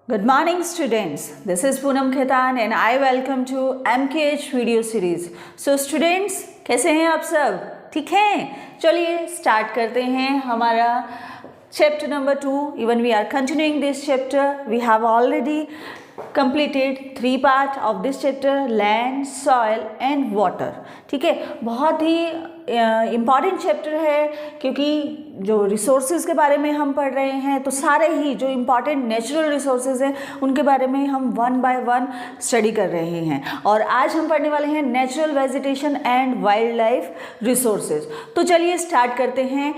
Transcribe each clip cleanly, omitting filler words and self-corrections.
Good morning students, this is Poonam Khetan and I welcome to MKH video series. So students, कैसे हैं आप सब? ठीक हैं? चलिए स्टार्ट करते हैं हमारा chapter number 2. Even we are continuing this chapter. We have already completed 3 parts of this chapter, land, soil and water. ठीक है, बहुत ही इम्पॉर्टेंट चैप्टर है क्योंकि जो रिसोर्सेज के बारे में हम पढ़ रहे हैं तो सारे ही जो इम्पॉर्टेंट नेचुरल रिसोर्सेज हैं उनके बारे में हम वन बाय वन स्टडी कर रहे हैं। और आज हम पढ़ने वाले हैं natural vegetation and wild life resources. तो चलिए स्टार्ट करते हैं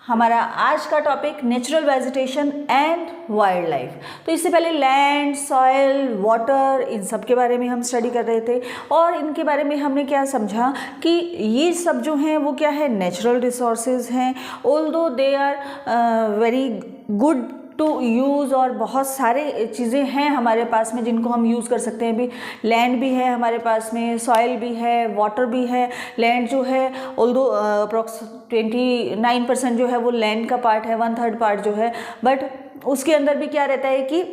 हमारा आज का topic natural vegetation and wild life. तो इससे पहले लैंड, सॉइल, वाटर, इन सब के बारे में हम स्टडी कर रहे थे और इनके बारे में हमने क्या समझा कि ये सब जो हैं वो क्या है, नेचुरल रिसोर्सेज हैं। Although they are very good to use और बहुत सारे चीज़ें हैं हमारे पास में जिनको हम यूज़ कर सकते हैं। भी लैंड भी है हमारे पास में, सॉइल भी है, वाटर भी है। लैंड जो है ऑल्दो अप्रॉक्स 29% जो है वो लैंड का पार्ट है, 1/3 पार्ट जो है, बट उसके अंदर भी क्या रहता है कि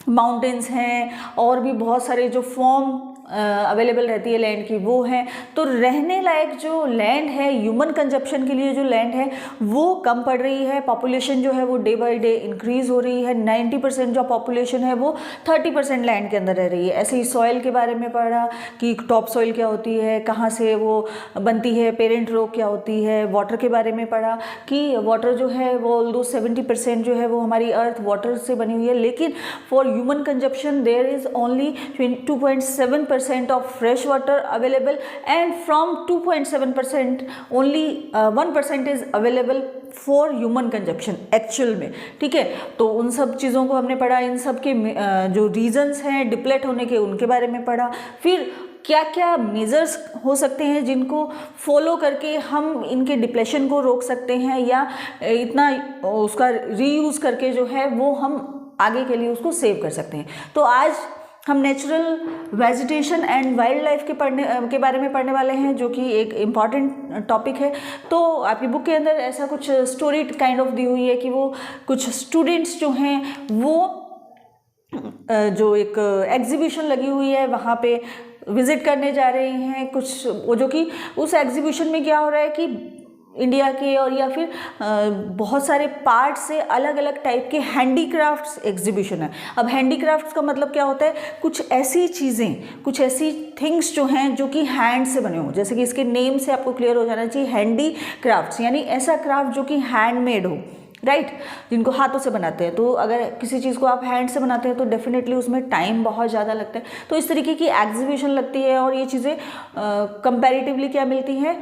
माउंटेन्स हैं और भी बहुत सारे जो फॉर्म अवेलेबल रहती है लैंड की वो है। तो रहने लायक जो लैंड है, ह्यूमन कंजप्शन के लिए जो लैंड है वो कम पड़ रही है। पॉपुलेशन जो है वो डे बाय डे इंक्रीज़ हो रही है। 90% जो पॉपुलेशन है वो 30% लैंड के अंदर रह रही है। ऐसे ही सॉइल के बारे में पढ़ा कि टॉप सॉइल क्या होती है, कहाँ से वो बनती है, पेरेंट रॉक क्या होती है। वाटर के बारे में पढ़ा कि वाटर जो है वो ऑल्दो 70% जो है वो हमारी अर्थ वाटर से बनी हुई है, लेकिन for human consumption there is only 2.7% of fresh water available and from 2.7% only 1% is available for human consumption actual में। ठीक है, तो उन सब चीज़ों को हमने पढ़ा, इन सब के जो रीजंस हैं डिप्लेट होने के उनके बारे में पढ़ा। फिर क्या क्या मेजर्स हो सकते हैं जिनको फॉलो करके हम इनके डिप्लेशन को रोक सकते हैं या इतना उसका रीयूज़ करके जो है वो हम आगे के लिए उसको सेव कर सकते हैं। तो आज हम natural vegetation and wild life के बारे में पढ़ने वाले हैं, जो कि एक इम्पॉर्टेंट टॉपिक है। तो आपकी बुक के अंदर ऐसा कुछ स्टोरी काइंड ऑफ दी हुई है कि वो कुछ स्टूडेंट्स जो हैं वो जो एक एग्जीबिशन लगी हुई है वहाँ पे विज़िट करने जा रहे हैं। कुछ वो जो कि उस एग्जीबिशन में क्या हो रहा है कि इंडिया के और या फिर बहुत सारे पार्ट से अलग अलग टाइप के हैंडीक्राफ्ट्स एग्जीबिशन है। अब हैंडीक्राफ्ट्स का मतलब क्या होता है, कुछ ऐसी चीज़ें, कुछ ऐसी थिंग्स जो हैं जो कि हैंड से बने हों। जैसे कि इसके नेम से आपको क्लियर हो जाना चाहिए, हैंडीक्राफ्ट्स यानी ऐसा क्राफ्ट जो कि हैंडमेड हो, राइट, जिनको हाथों से बनाते हैं। तो अगर किसी चीज़ को आप हैंड से बनाते हैं तो डेफिनेटली उसमें टाइम बहुत ज़्यादा लगता है। तो इस तरीके की एग्जीबिशन लगती है और ये चीज़ें कंपैरेटिवली क्या मिलती हैं,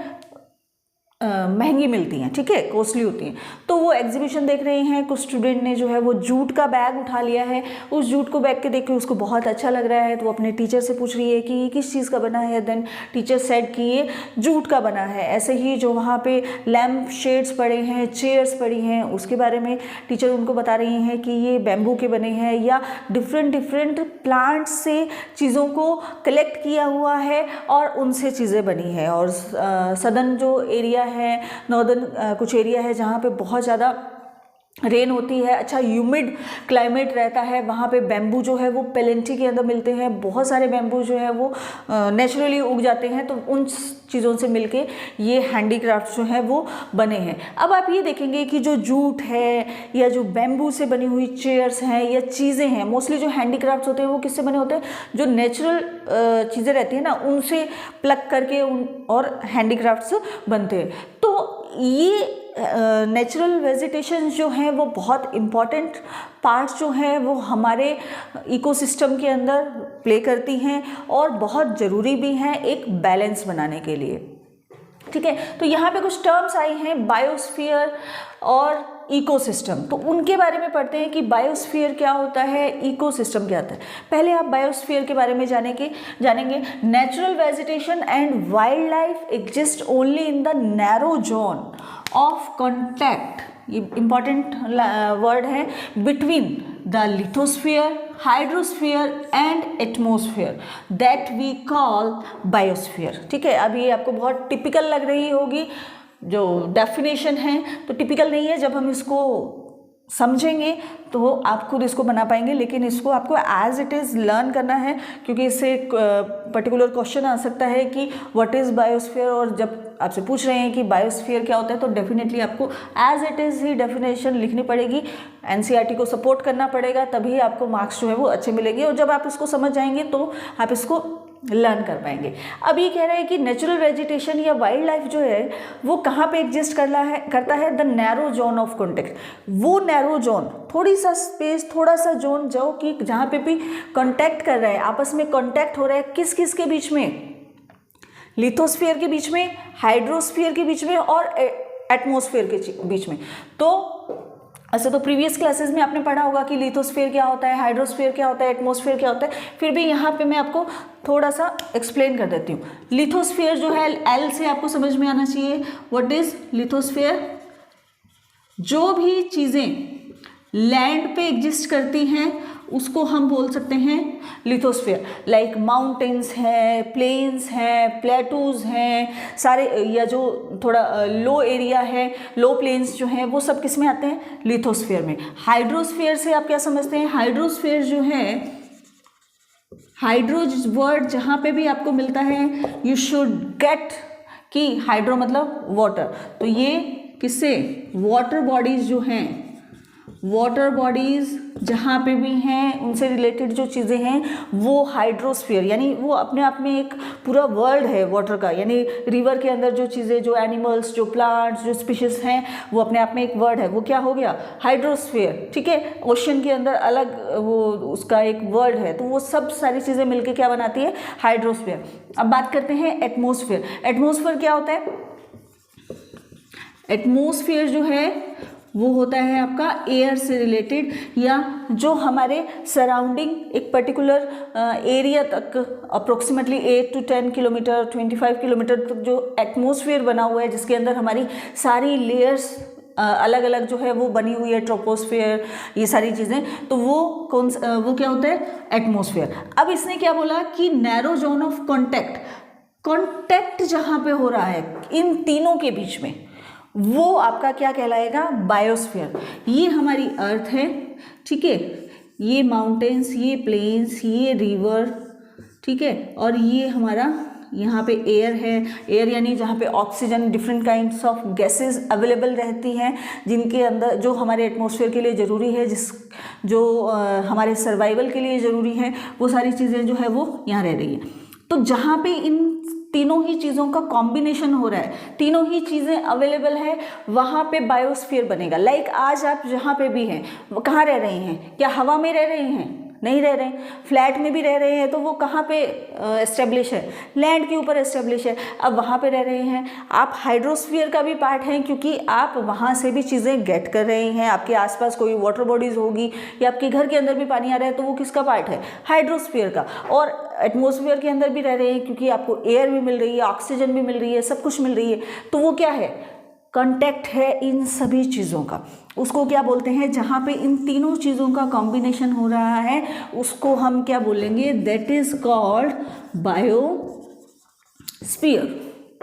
महंगी मिलती हैं, ठीक है, कॉस्टली होती हैं। तो वो एग्जीबिशन देख रहे हैं। कुछ स्टूडेंट ने जो है वो जूट का बैग उठा लिया है। उस जूट को बैग के देख के उसको बहुत अच्छा लग रहा है, तो वो अपने टीचर से पूछ रही है कि ये किस चीज़ का बना है। देन टीचर सेड कि ये जूट का बना है। ऐसे ही जो वहाँ पे लैम्प शेड्स पड़े हैं, चेयर्स पड़ी हैं, उसके बारे में टीचर उनको बता रही हैं कि ये बैम्बू के बने हैं या डिफरेंट प्लांट्स से चीज़ों को कलेक्ट किया हुआ है और उनसे चीज़ें बनी है। और सदर्न जो एरिया है, नॉर्दर्न कुछ एरिया है जहाँ पे बहुत ज़्यादा रेन होती है, अच्छा ह्यूमिड क्लाइमेट रहता है, वहाँ पे बैम्बू जो है वो पेलेंटी के अंदर मिलते हैं। बहुत सारे बैम्बू जो है वो नेचुरली उग जाते हैं। तो उन चीज़ों से मिलके ये हैंडीक्राफ्ट जो है वो बने हैं। अब आप ये देखेंगे कि जो जूट है या जो बैम्बू से बनी हुई चेयर्स हैं या चीज़ें हैं, मोस्टली जो हैंडीक्राफ्ट्स होते हैं वो किससे बने होते हैं, जो नेचुरल चीज़ें रहती हैं ना उनसे प्लग करके और हैंडीक्राफ्ट्स बनते हैं। तो ये नेचुरल वेजिटेशन जो हैं वो बहुत इम्पॉर्टेंट पार्ट्स जो हैं वो हमारे इकोसिस्टम के अंदर प्ले करती हैं और बहुत ज़रूरी भी हैं एक बैलेंस बनाने के लिए। ठीक है, तो यहाँ पे कुछ टर्म्स आई हैं, बायोस्फीयर और इकोसिस्टम। तो उनके बारे में पढ़ते हैं कि बायोस्फीयर क्या होता है, इकोसिस्टम क्या होता है। पहले आप बायोस्फीयर के बारे में जानेंगे। Natural vegetation and wild life exist only in the narrow zone of contact, ये इंपॉर्टेंट वर्ड है, between the lithosphere, hydrosphere and atmosphere, that we call biosphere. ठीक है, अब ये आपको बहुत टिपिकल लग रही होगी जो डेफिनेशन है, तो टिपिकल नहीं है। जब हम इसको समझेंगे तो आप खुद इसको बना पाएंगे, लेकिन इसको आपको एज इट इज़ लर्न करना है, क्योंकि इससे एक पर्टिकुलर क्वेश्चन आ सकता है कि व्हाट इज़ बायोस्फीयर, और जब आपसे पूछ रहे हैं कि बायोस्फीयर क्या होता है तो डेफिनेटली आपको एज इट इज़ ही डेफिनेशन लिखनी पड़ेगी, एनसीईआरटी को सपोर्ट करना पड़ेगा, तभी आपको मार्क्स जो है वो अच्छे मिलेंगे। और जब आप इसको समझ जाएंगे तो आप इसको लर्न कर पाएंगे। अब ये कह रहा है कि नेचुरल वेजिटेशन या वाइल्ड लाइफ जो है वो कहाँ पे एग्जिस्ट करता है the narrow zone of contact. वो नैरो जोन, थोड़ी सा स्पेस, थोड़ा सा जोन जो कि जहाँ पे भी कॉन्टैक्ट कर रहा है, आपस में कॉन्टैक्ट हो रहा है, किस किस के बीच में, लिथोस्फीयर के बीच में, हाइड्रोस्फीयर के बीच में और एटमॉस्फेयर के बीच में। तो ऐसे तो प्रीवियस क्लासेस में आपने पढ़ा होगा कि लिथोस्फीयर क्या होता है, हाइड्रोस्फीयर क्या होता है, एटमॉस्फेयर क्या होता है, फिर भी यहाँ पे मैं आपको थोड़ा सा एक्सप्लेन कर देती हूँ। लिथोस्फीयर जो है, एल से आपको समझ में आना चाहिए व्हाट इज लिथोस्फीयर। जो भी चीज़ें लैंड पे एग्जिस्ट करती हैं उसको हम बोल सकते हैं लिथोस्फीयर। लाइक माउंटेन्स हैं, प्लेन्स हैं, प्लेटूज हैं, सारे, या जो थोड़ा लो एरिया है, लो प्लेन्स जो हैं वो सब किस में आते हैं, लिथोस्फीयर में। हाइड्रोस्फीयर से आप क्या समझते हैं, हाइड्रोस्फीयर जो है, हाइड्रोज वर्ड जहाँ पे भी आपको मिलता है यू शुड गेट कि हाइड्रो मतलब वाटर, तो ये किससे, वाटर बॉडीज जो हैं, वाटर बॉडीज़ जहाँ पे भी हैं उनसे रिलेटेड जो चीज़ें हैं वो हाइड्रोस्फीयर, यानी वो अपने आप में एक पूरा वर्ल्ड है वाटर का, यानी रिवर के अंदर जो चीज़ें, जो एनिमल्स, जो प्लांट्स, जो स्पीशीज़ हैं वो अपने आप में एक वर्ड है, वो क्या हो गया, हाइड्रोस्फीयर। ठीक है, ओशन के अंदर अलग वो उसका एक वर्ड है, तो वो सब सारी चीज़ें मिलकर क्या बनाती है, हाइड्रोस्फीयर। अब बात करते हैं एटमॉस्फेयर। एटमॉस्फेयर क्या होता है, एटमॉस्फेयर जो है वो होता है आपका एयर से रिलेटेड, या जो हमारे सराउंडिंग एक पर्टिकुलर एरिया तक अप्रोक्सीमेटली 8 to 10 किलोमीटर, 25 किलोमीटर तक जो एटमॉस्फेयर बना हुआ है, जिसके अंदर हमारी सारी लेयर्स अलग अलग जो है वो बनी हुई है, ट्रोपोस्फेयर, ये सारी चीज़ें, तो वो वो क्या होता है, एटमॉस्फेयर। अब इसने क्या बोला कि नैरो जोन ऑफ कॉन्टैक्ट जहाँ पे हो रहा है इन तीनों के बीच में, वो आपका क्या कहलाएगा, बायोस्फीयर। ये हमारी अर्थ है, ठीक है, ये माउंटेन्स, ये प्लेन्स, ये रिवर, ठीक है, और ये हमारा यहाँ पे एयर है। एयर यानी जहाँ पे oxygen, different kinds of gases available रहती हैं, जिनके अंदर जो हमारे एटमॉस्फेयर के लिए ज़रूरी है, जो हमारे सर्वाइवल के लिए ज़रूरी है, वो सारी चीज़ें जो है वो यहाँ रह रही हैं। तो जहाँ पे इन तीनों ही चीज़ों का कॉम्बिनेशन हो रहा है, तीनों ही चीज़ें अवेलेबल है, वहाँ पे बायोस्फीयर बनेगा। लाइक आज आप जहाँ पे भी हैं, वो कहाँ रह रहे हैं, क्या हवा में रह रहे हैं, नहीं रह रहे हैं, फ्लैट में भी रह रहे हैं, तो वो कहाँ पे एस्टेब्लिश है, लैंड के ऊपर एस्टेब्लिश है। अब वहाँ पे रह रहे हैं आप, हाइड्रोस्फीयर का भी पार्ट हैं, क्योंकि आप वहाँ से भी चीज़ें गेट कर रहे हैं, आपके आसपास कोई वाटर बॉडीज़ होगी या आपके घर के अंदर भी पानी आ रहा है, तो वो किसका पार्ट है, हाइड्रोस्फीयर का। और एटमॉस्फेयर के अंदर भी रह रहे हैं, क्योंकि आपको एयर भी मिल रही है, ऑक्सीजन भी मिल रही है, सब कुछ मिल रही है, तो वो क्या है, कॉन्टैक्ट है इन सभी चीज़ों का। उसको क्या बोलते हैं, जहाँ पे इन तीनों चीज़ों का कॉम्बिनेशन हो रहा है उसको हम क्या बोलेंगे, that is called biosphere.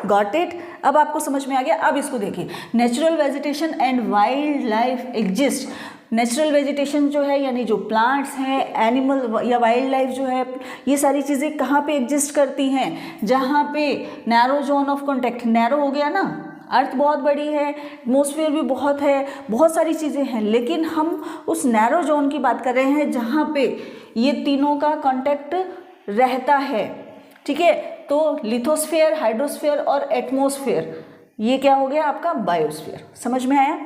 Got it. अब आपको समझ में आ गया। अब इसको देखिए, natural vegetation and wild life exist. Natural vegetation जो है यानी जो प्लांट्स हैं, एनिमल या वाइल्ड लाइफ जो है, ये सारी चीज़ें कहाँ पे एग्जिस्ट करती हैं, जहाँ पे narrow zone of contact, narrow हो गया ना, अर्थ बहुत बड़ी है, एटमॉस्फेयर भी बहुत है, बहुत सारी चीज़ें हैं, लेकिन हम उस नैरो जोन की बात कर रहे हैं जहाँ पे ये तीनों का कांटेक्ट रहता है। ठीक है, तो लिथोस्फीयर, हाइड्रोस्फीयर और एटमॉस्फेयर, ये क्या हो गया आपका बायोस्फीयर। समझ में आया।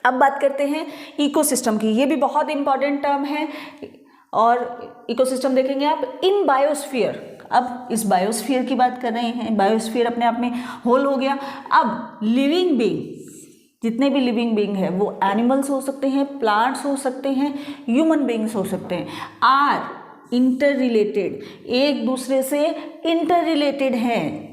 अब बात करते हैं इकोसिस्टम की। ये भी बहुत इंपॉर्टेंट टर्म है और इकोसिस्टम देखेंगे आप इन बायोस्फीयर। अब इस बायोस्फीयर की बात कर रहे हैं, बायोस्फीयर अपने आप में होल हो गया। अब लिविंग बीइंग, जितने भी लिविंग बीइंग है, वो एनिमल्स हो सकते हैं, प्लांट्स हो सकते हैं, ह्यूमन बीइंग्स हो सकते हैं, आर इंटर रिलेटेड, एक दूसरे से इंटर रिलेटेड हैं।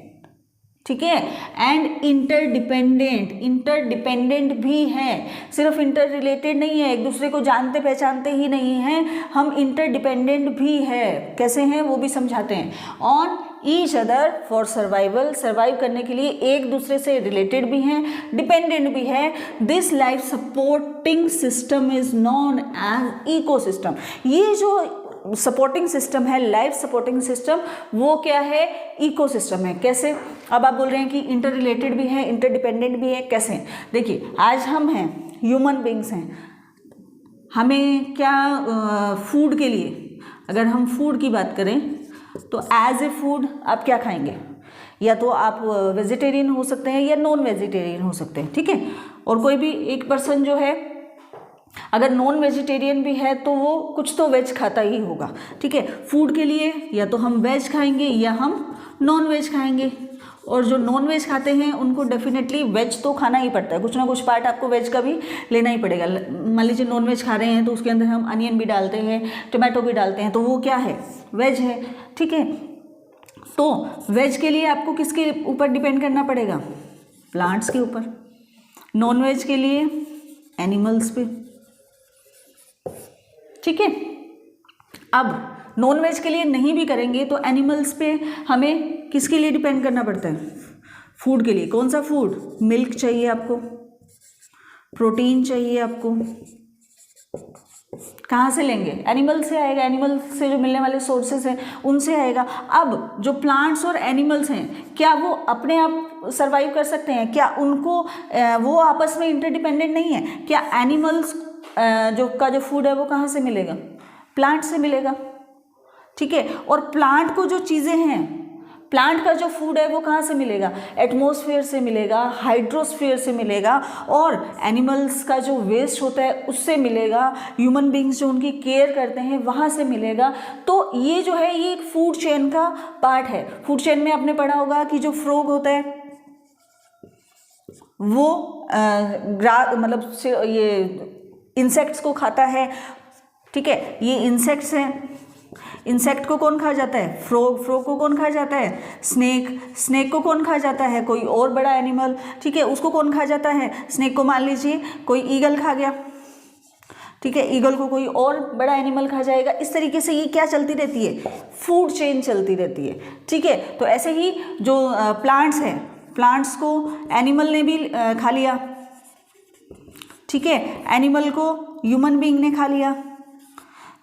ठीक है, एंड इंटरडिपेंडेंट, इंटरडिपेंडेंट भी हैं, सिर्फ इंटर रिलेटेड नहीं है, एक दूसरे को जानते पहचानते ही नहीं हैं, हम इंटरडिपेंडेंट भी है। कैसे हैं वो भी समझाते हैं। On each other for survival, survive करने के लिए एक दूसरे से रिलेटेड भी हैं, डिपेंडेंट भी है। This life supporting system is known as ecosystem. ये जो सपोर्टिंग सिस्टम है, लाइफ सपोर्टिंग सिस्टम, वो क्या है? इकोसिस्टम है। कैसे? अब आप बोल रहे हैं कि इंटर रिलेटेड भी है, इंटरडिपेंडेंट भी है, कैसे? देखिए, आज हम हैं, ह्यूमन बींग्स हैं, हमें क्या फूड के लिए, अगर हम फूड की बात करें तो एज ए फूड आप क्या खाएंगे? या तो आप वेजिटेरियन हो सकते हैं या नॉन वेजिटेरियन हो सकते हैं, ठीक है। और कोई भी एक पर्सन जो है अगर नॉन वेजिटेरियन भी है तो वो कुछ तो वेज खाता ही होगा, ठीक है। फूड के लिए या तो हम वेज खाएंगे या हम नॉन वेज खाएंगे। और जो नॉन वेज खाते हैं उनको डेफिनेटली वेज तो खाना ही पड़ता है, कुछ ना कुछ पार्ट आपको वेज का भी लेना ही पड़ेगा। मान लीजिए नॉन वेज खा रहे हैं तो उसके अंदर हम अनियन भी डालते हैं, टोमेटो भी डालते हैं, तो वो क्या है? वेज है, ठीक है। तो वेज के लिए आपको किसके ऊपर डिपेंड करना पड़ेगा? प्लांट्स के ऊपर। नॉन वेज के लिए एनिमल्स पे, ठीक है। अब नॉन वेज के लिए नहीं भी करेंगे तो एनिमल्स पे हमें किसके लिए डिपेंड करना पड़ता है? फूड के लिए। कौन सा फूड? मिल्क चाहिए आपको, प्रोटीन चाहिए आपको। कहाँ से लेंगे? एनिमल से आएगा, एनिमल से जो मिलने वाले सोर्सेस हैं उनसे आएगा। अब जो प्लांट्स और एनिमल्स हैं, क्या वो अपने आप सर्वाइव कर सकते हैं? क्या उनको वो आपस में इंटरडिपेंडेंट नहीं है? क्या एनिमल्स जो फूड है वो कहाँ से मिलेगा? प्लांट से मिलेगा, ठीक है। और प्लांट को जो चीज़ें हैं, प्लांट का जो फूड है वो कहाँ से मिलेगा? एटमॉस्फेयर से मिलेगा, हाइड्रोस्फीयर से मिलेगा, और एनिमल्स का जो वेस्ट होता है उससे मिलेगा, ह्यूमन बींग्स जो उनकी केयर करते हैं वहाँ से मिलेगा। तो ये जो है ये एक फूड चेन का पार्ट है। फूड चेन में आपने पढ़ा होगा कि जो फ्रॉग होता है वो मतलब ये इंसेक्ट्स को खाता है, ठीक है। ये इंसेक्ट्स हैं, इंसेक्ट को कौन खा जाता है? फ्रॉग। फ्रॉग को कौन खा जाता है? स्नेक। स्नेक को कौन खा जाता है? कोई और बड़ा एनिमल, ठीक है, उसको कौन खा जाता है? स्नेक को मान लीजिए कोई ईगल खा गया, ठीक है, ईगल को कोई और बड़ा एनिमल खा जाएगा। इस तरीके से ये क्या चलती रहती है? फूड चेन चलती रहती है, ठीक है। तो ऐसे ही जो प्लांट्स हैं, प्लांट्स को एनिमल ने भी खा लिया, ठीक है, एनिमल को ह्यूमन बीइंग ने खा लिया।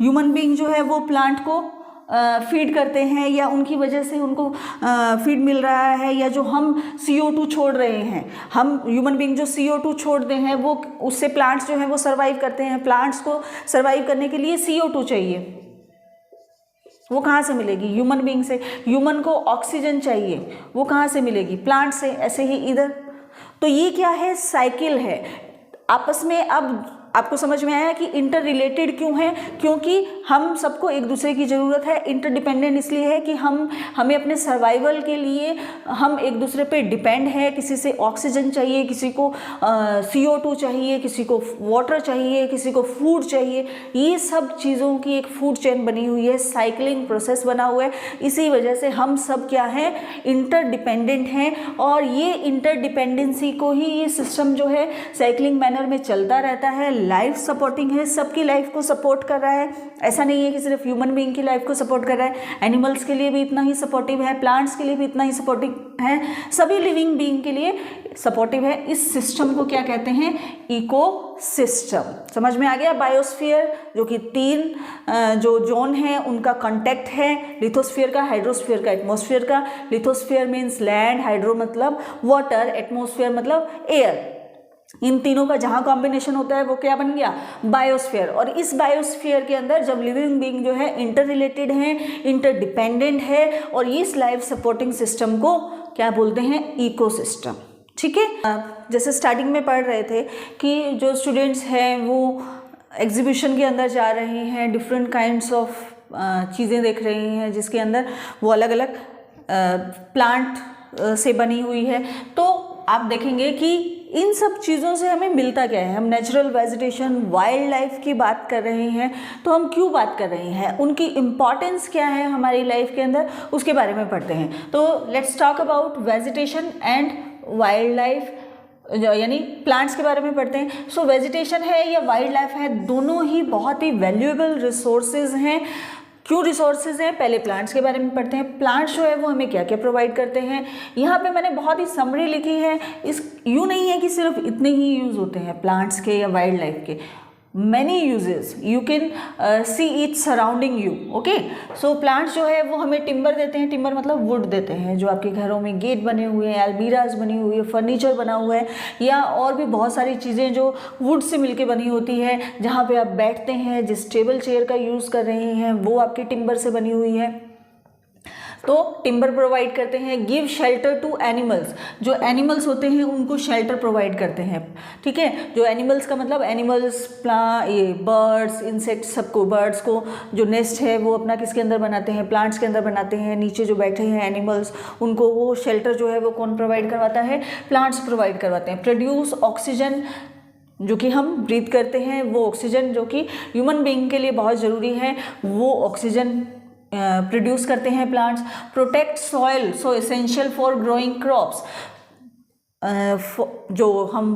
ह्यूमन बीइंग जो है वो प्लांट को फीड करते हैं, या उनकी वजह से उनको फीड मिल रहा है, या जो हम CO2 छोड़ रहे हैं, हम ह्यूमन बीइंग जो CO2 छोड़ते हैं वो उससे प्लांट्स जो हैं वो सर्वाइव करते हैं। प्लांट्स को सर्वाइव करने के लिए CO2 चाहिए, वो कहाँ से मिलेगी? ह्यूमन बीइंग से। ह्यूमन को ऑक्सीजन चाहिए, वो कहाँ से मिलेगी? प्लांट से। ऐसे ही इधर। तो ये क्या है? साइकिल है आपस में। अब आपको समझ में आया कि इंटर रिलेटेड क्यों है? क्योंकि हम सबको एक दूसरे की ज़रूरत है। इंटरडिपेंडेंट इसलिए है कि हमें अपने सर्वाइवल के लिए हम एक दूसरे पे डिपेंड है। किसी से ऑक्सीजन चाहिए, किसी को CO2 चाहिए, किसी को वाटर चाहिए, किसी को फूड चाहिए। ये सब चीज़ों की एक फूड चेन बनी हुई है, साइकिलिंग प्रोसेस बना हुआ है। इसी वजह से हम सब क्या हैं? इंटरडिपेंडेंट हैं। और ये इंटरडिपेंडेंसी को ही ये सिस्टम जो है साइकिलिंग मैनर में चलता रहता है। लाइफ सपोर्टिंग है, सबकी लाइफ को सपोर्ट कर रहा है। ऐसा नहीं है कि सिर्फ ह्यूमन बीइंग की लाइफ को सपोर्ट कर रहा है, एनिमल्स के लिए भी इतना ही सपोर्टिव है, प्लांट्स के लिए भी इतना ही सपोर्टिव है, सभी लिविंग बीइंग के लिए सपोर्टिव है। इस सिस्टम को क्या कहते हैं? इकोसिस्टम। समझ में आ गया? बायोस्फीयर जो कि 3 जो जोन है उनका कॉन्टेक्ट है, लिथोस्फीयर का, हाइड्रोस्फीयर का, एटमॉस्फेयर का। लिथोस्फीयर मीन्स लैंड, हाइड्रो मतलब वाटर, एटमॉस्फेयर मतलब एयर। इन तीनों का जहाँ कॉम्बिनेशन होता है वो क्या बन गया? बायोस्फीयर। और इस बायोस्फीयर के अंदर जब लिविंग बीइंग जो है इंटर रिलेटेड है, इंटरडिपेंडेंट है, और इस लाइफ सपोर्टिंग सिस्टम को क्या बोलते हैं? इकोसिस्टम, ठीक है। जैसे स्टार्टिंग में पढ़ रहे थे कि जो स्टूडेंट्स हैं वो एग्जीबिशन के अंदर जा रहे हैं, डिफरेंट काइंड्स ऑफ चीज़ें देख रहे हैं जिसके अंदर वो अलग अलग प्लांट से बनी हुई है। तो आप देखेंगे कि इन सब चीज़ों से हमें मिलता क्या है? हम नेचुरल वेजिटेशन, वाइल्ड लाइफ की बात कर रहे हैं। तो हम क्यों बात कर रहे हैं? उनकी इम्पॉर्टेंस क्या है हमारी लाइफ के अंदर, उसके बारे में पढ़ते हैं। तो let's talk about vegetation and wild life, यानी प्लांट्स के बारे में पढ़ते हैं। सो वेजिटेशन है या वाइल्ड लाइफ है, दोनों ही बहुत ही वैल्यूएबल रिसोर्सेज हैं। क्यों रिसोर्सेज हैं, पहले प्लांट्स के बारे में पढ़ते हैं। प्लांट्स जो है वो हमें क्या क्या प्रोवाइड करते हैं। यहाँ पे मैंने बहुत ही समरी लिखी है, इस यूँ नहीं है कि सिर्फ इतने ही यूज़ होते हैं प्लांट्स के या वाइल्ड लाइफ के, many uses you can see it surrounding you. Okay, so plants जो है वो हमें टिम्बर देते हैं, टिम्बर मतलब वुड देते हैं, जो आपके घरों में गेट बने हुए हैं, अलमीराज बनी हुई है, फर्नीचर बना हुआ है, या और भी बहुत सारी चीज़ें जो वुड से मिलके बनी होती है, जहाँ पे आप बैठते हैं, जिस टेबल चेयर का यूज़ कर रहे हैं वो आपके टिम्बर से बनी हुई है, तो टिम्बर प्रोवाइड करते हैं। गिव शेल्टर टू एनिमल्स, जो एनिमल्स होते हैं उनको शेल्टर प्रोवाइड करते हैं, ठीक है। जो एनिमल्स का मतलब एनिमल्स, ये बर्ड्स, इंसेक्ट्स, सबको, बर्ड्स को जो नेस्ट है वो अपना किसके अंदर बनाते हैं, प्लांट्स के अंदर बनाते हैं। नीचे जो बैठे हैं एनिमल्स, उनको वो शेल्टर जो है वो कौन प्रोवाइड करवाता है, प्लांट्स प्रोवाइड करवाते हैं। प्रोड्यूस ऑक्सीजन, जो कि हम ब्रीथ करते हैं, वो ऑक्सीजन जो कि ह्यूमन बीइंग के लिए बहुत ज़रूरी है, वो ऑक्सीजन प्रोड्यूस करते हैं plants. Protect soil, so essential for growing crops, जो हम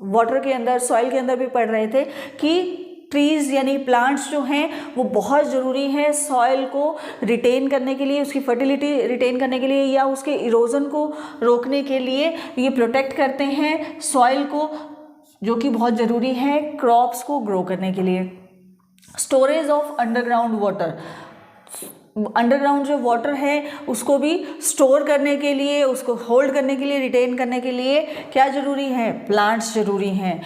वाटर के अंदर, सॉइल के अंदर भी पढ़ रहे थे कि ट्रीज़ यानी प्लांट्स जो हैं वो बहुत ज़रूरी है सॉइल को रिटेन करने के लिए, उसकी फर्टिलिटी रिटेन करने के लिए, या उसके इरोजन को रोकने के लिए ये प्रोटेक्ट करते हैं सॉइल को, जो कि बहुत ज़रूरी है क्रॉप्स को ग्रो करने के लिए। Storage of underground water, underground जो वाटर है उसको भी स्टोर करने के लिए, उसको होल्ड करने के लिए, रिटेन करने के लिए क्या ज़रूरी है, प्लांट्स ज़रूरी हैं।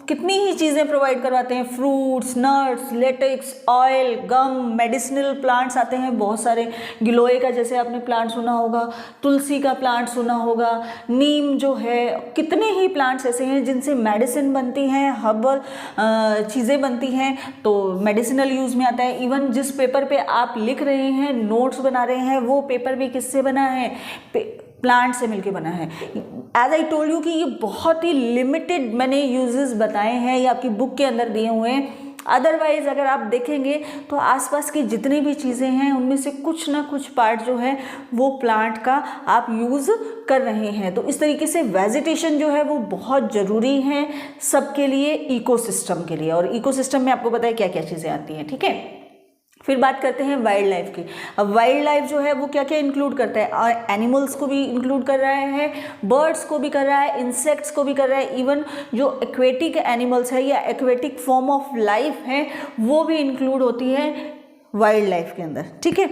कितनी ही चीज़ें प्रोवाइड करवाते हैं, फ्रूट्स, नट्स, लेटेक्स, ऑयल, गम, मेडिसिनल प्लांट्स आते हैं बहुत सारे। गिलोय का जैसे आपने प्लांट सुना होगा, तुलसी का प्लांट सुना होगा, नीम जो है, कितने ही प्लांट्स ऐसे हैं जिनसे मेडिसिन बनती हैं, हर्बल चीज़ें बनती हैं, तो मेडिसिनल यूज़ में आता है। इवन जिस पेपर पे आप लिख रहे हैं, नोट्स बना रहे हैं, वो पेपर भी किससे बना है, प्लांट से मिलके बना है। एज आई टोल्ड यू कि ये बहुत ही लिमिटेड मैंने यूजेस बताए हैं, ये आपकी बुक के अंदर दिए हुए हैं। अदरवाइज अगर आप देखेंगे तो आसपास की जितनी भी चीज़ें हैं उनमें से कुछ ना कुछ पार्ट जो है वो प्लांट का आप यूज़ कर रहे हैं। तो इस तरीके से वेजिटेशन जो है वो बहुत ज़रूरी है सबके लिए, इकोसिस्टम के लिए। और इकोसिस्टम में आपको पता है क्या क्या चीज़ें आती हैं, ठीक है। फिर बात करते हैं वाइल्ड लाइफ की। अब वाइल्ड लाइफ जो है वो क्या क्या इंक्लूड करता है, और एनिमल्स को भी इंक्लूड कर रहा है, बर्ड्स को भी कर रहा है, इंसेक्ट्स को भी कर रहा है, इवन जो एक्वेटिक एनिमल्स है या एक्वेटिक फॉर्म ऑफ लाइफ है वो भी इंक्लूड होती है वाइल्ड लाइफ के अंदर, ठीक है।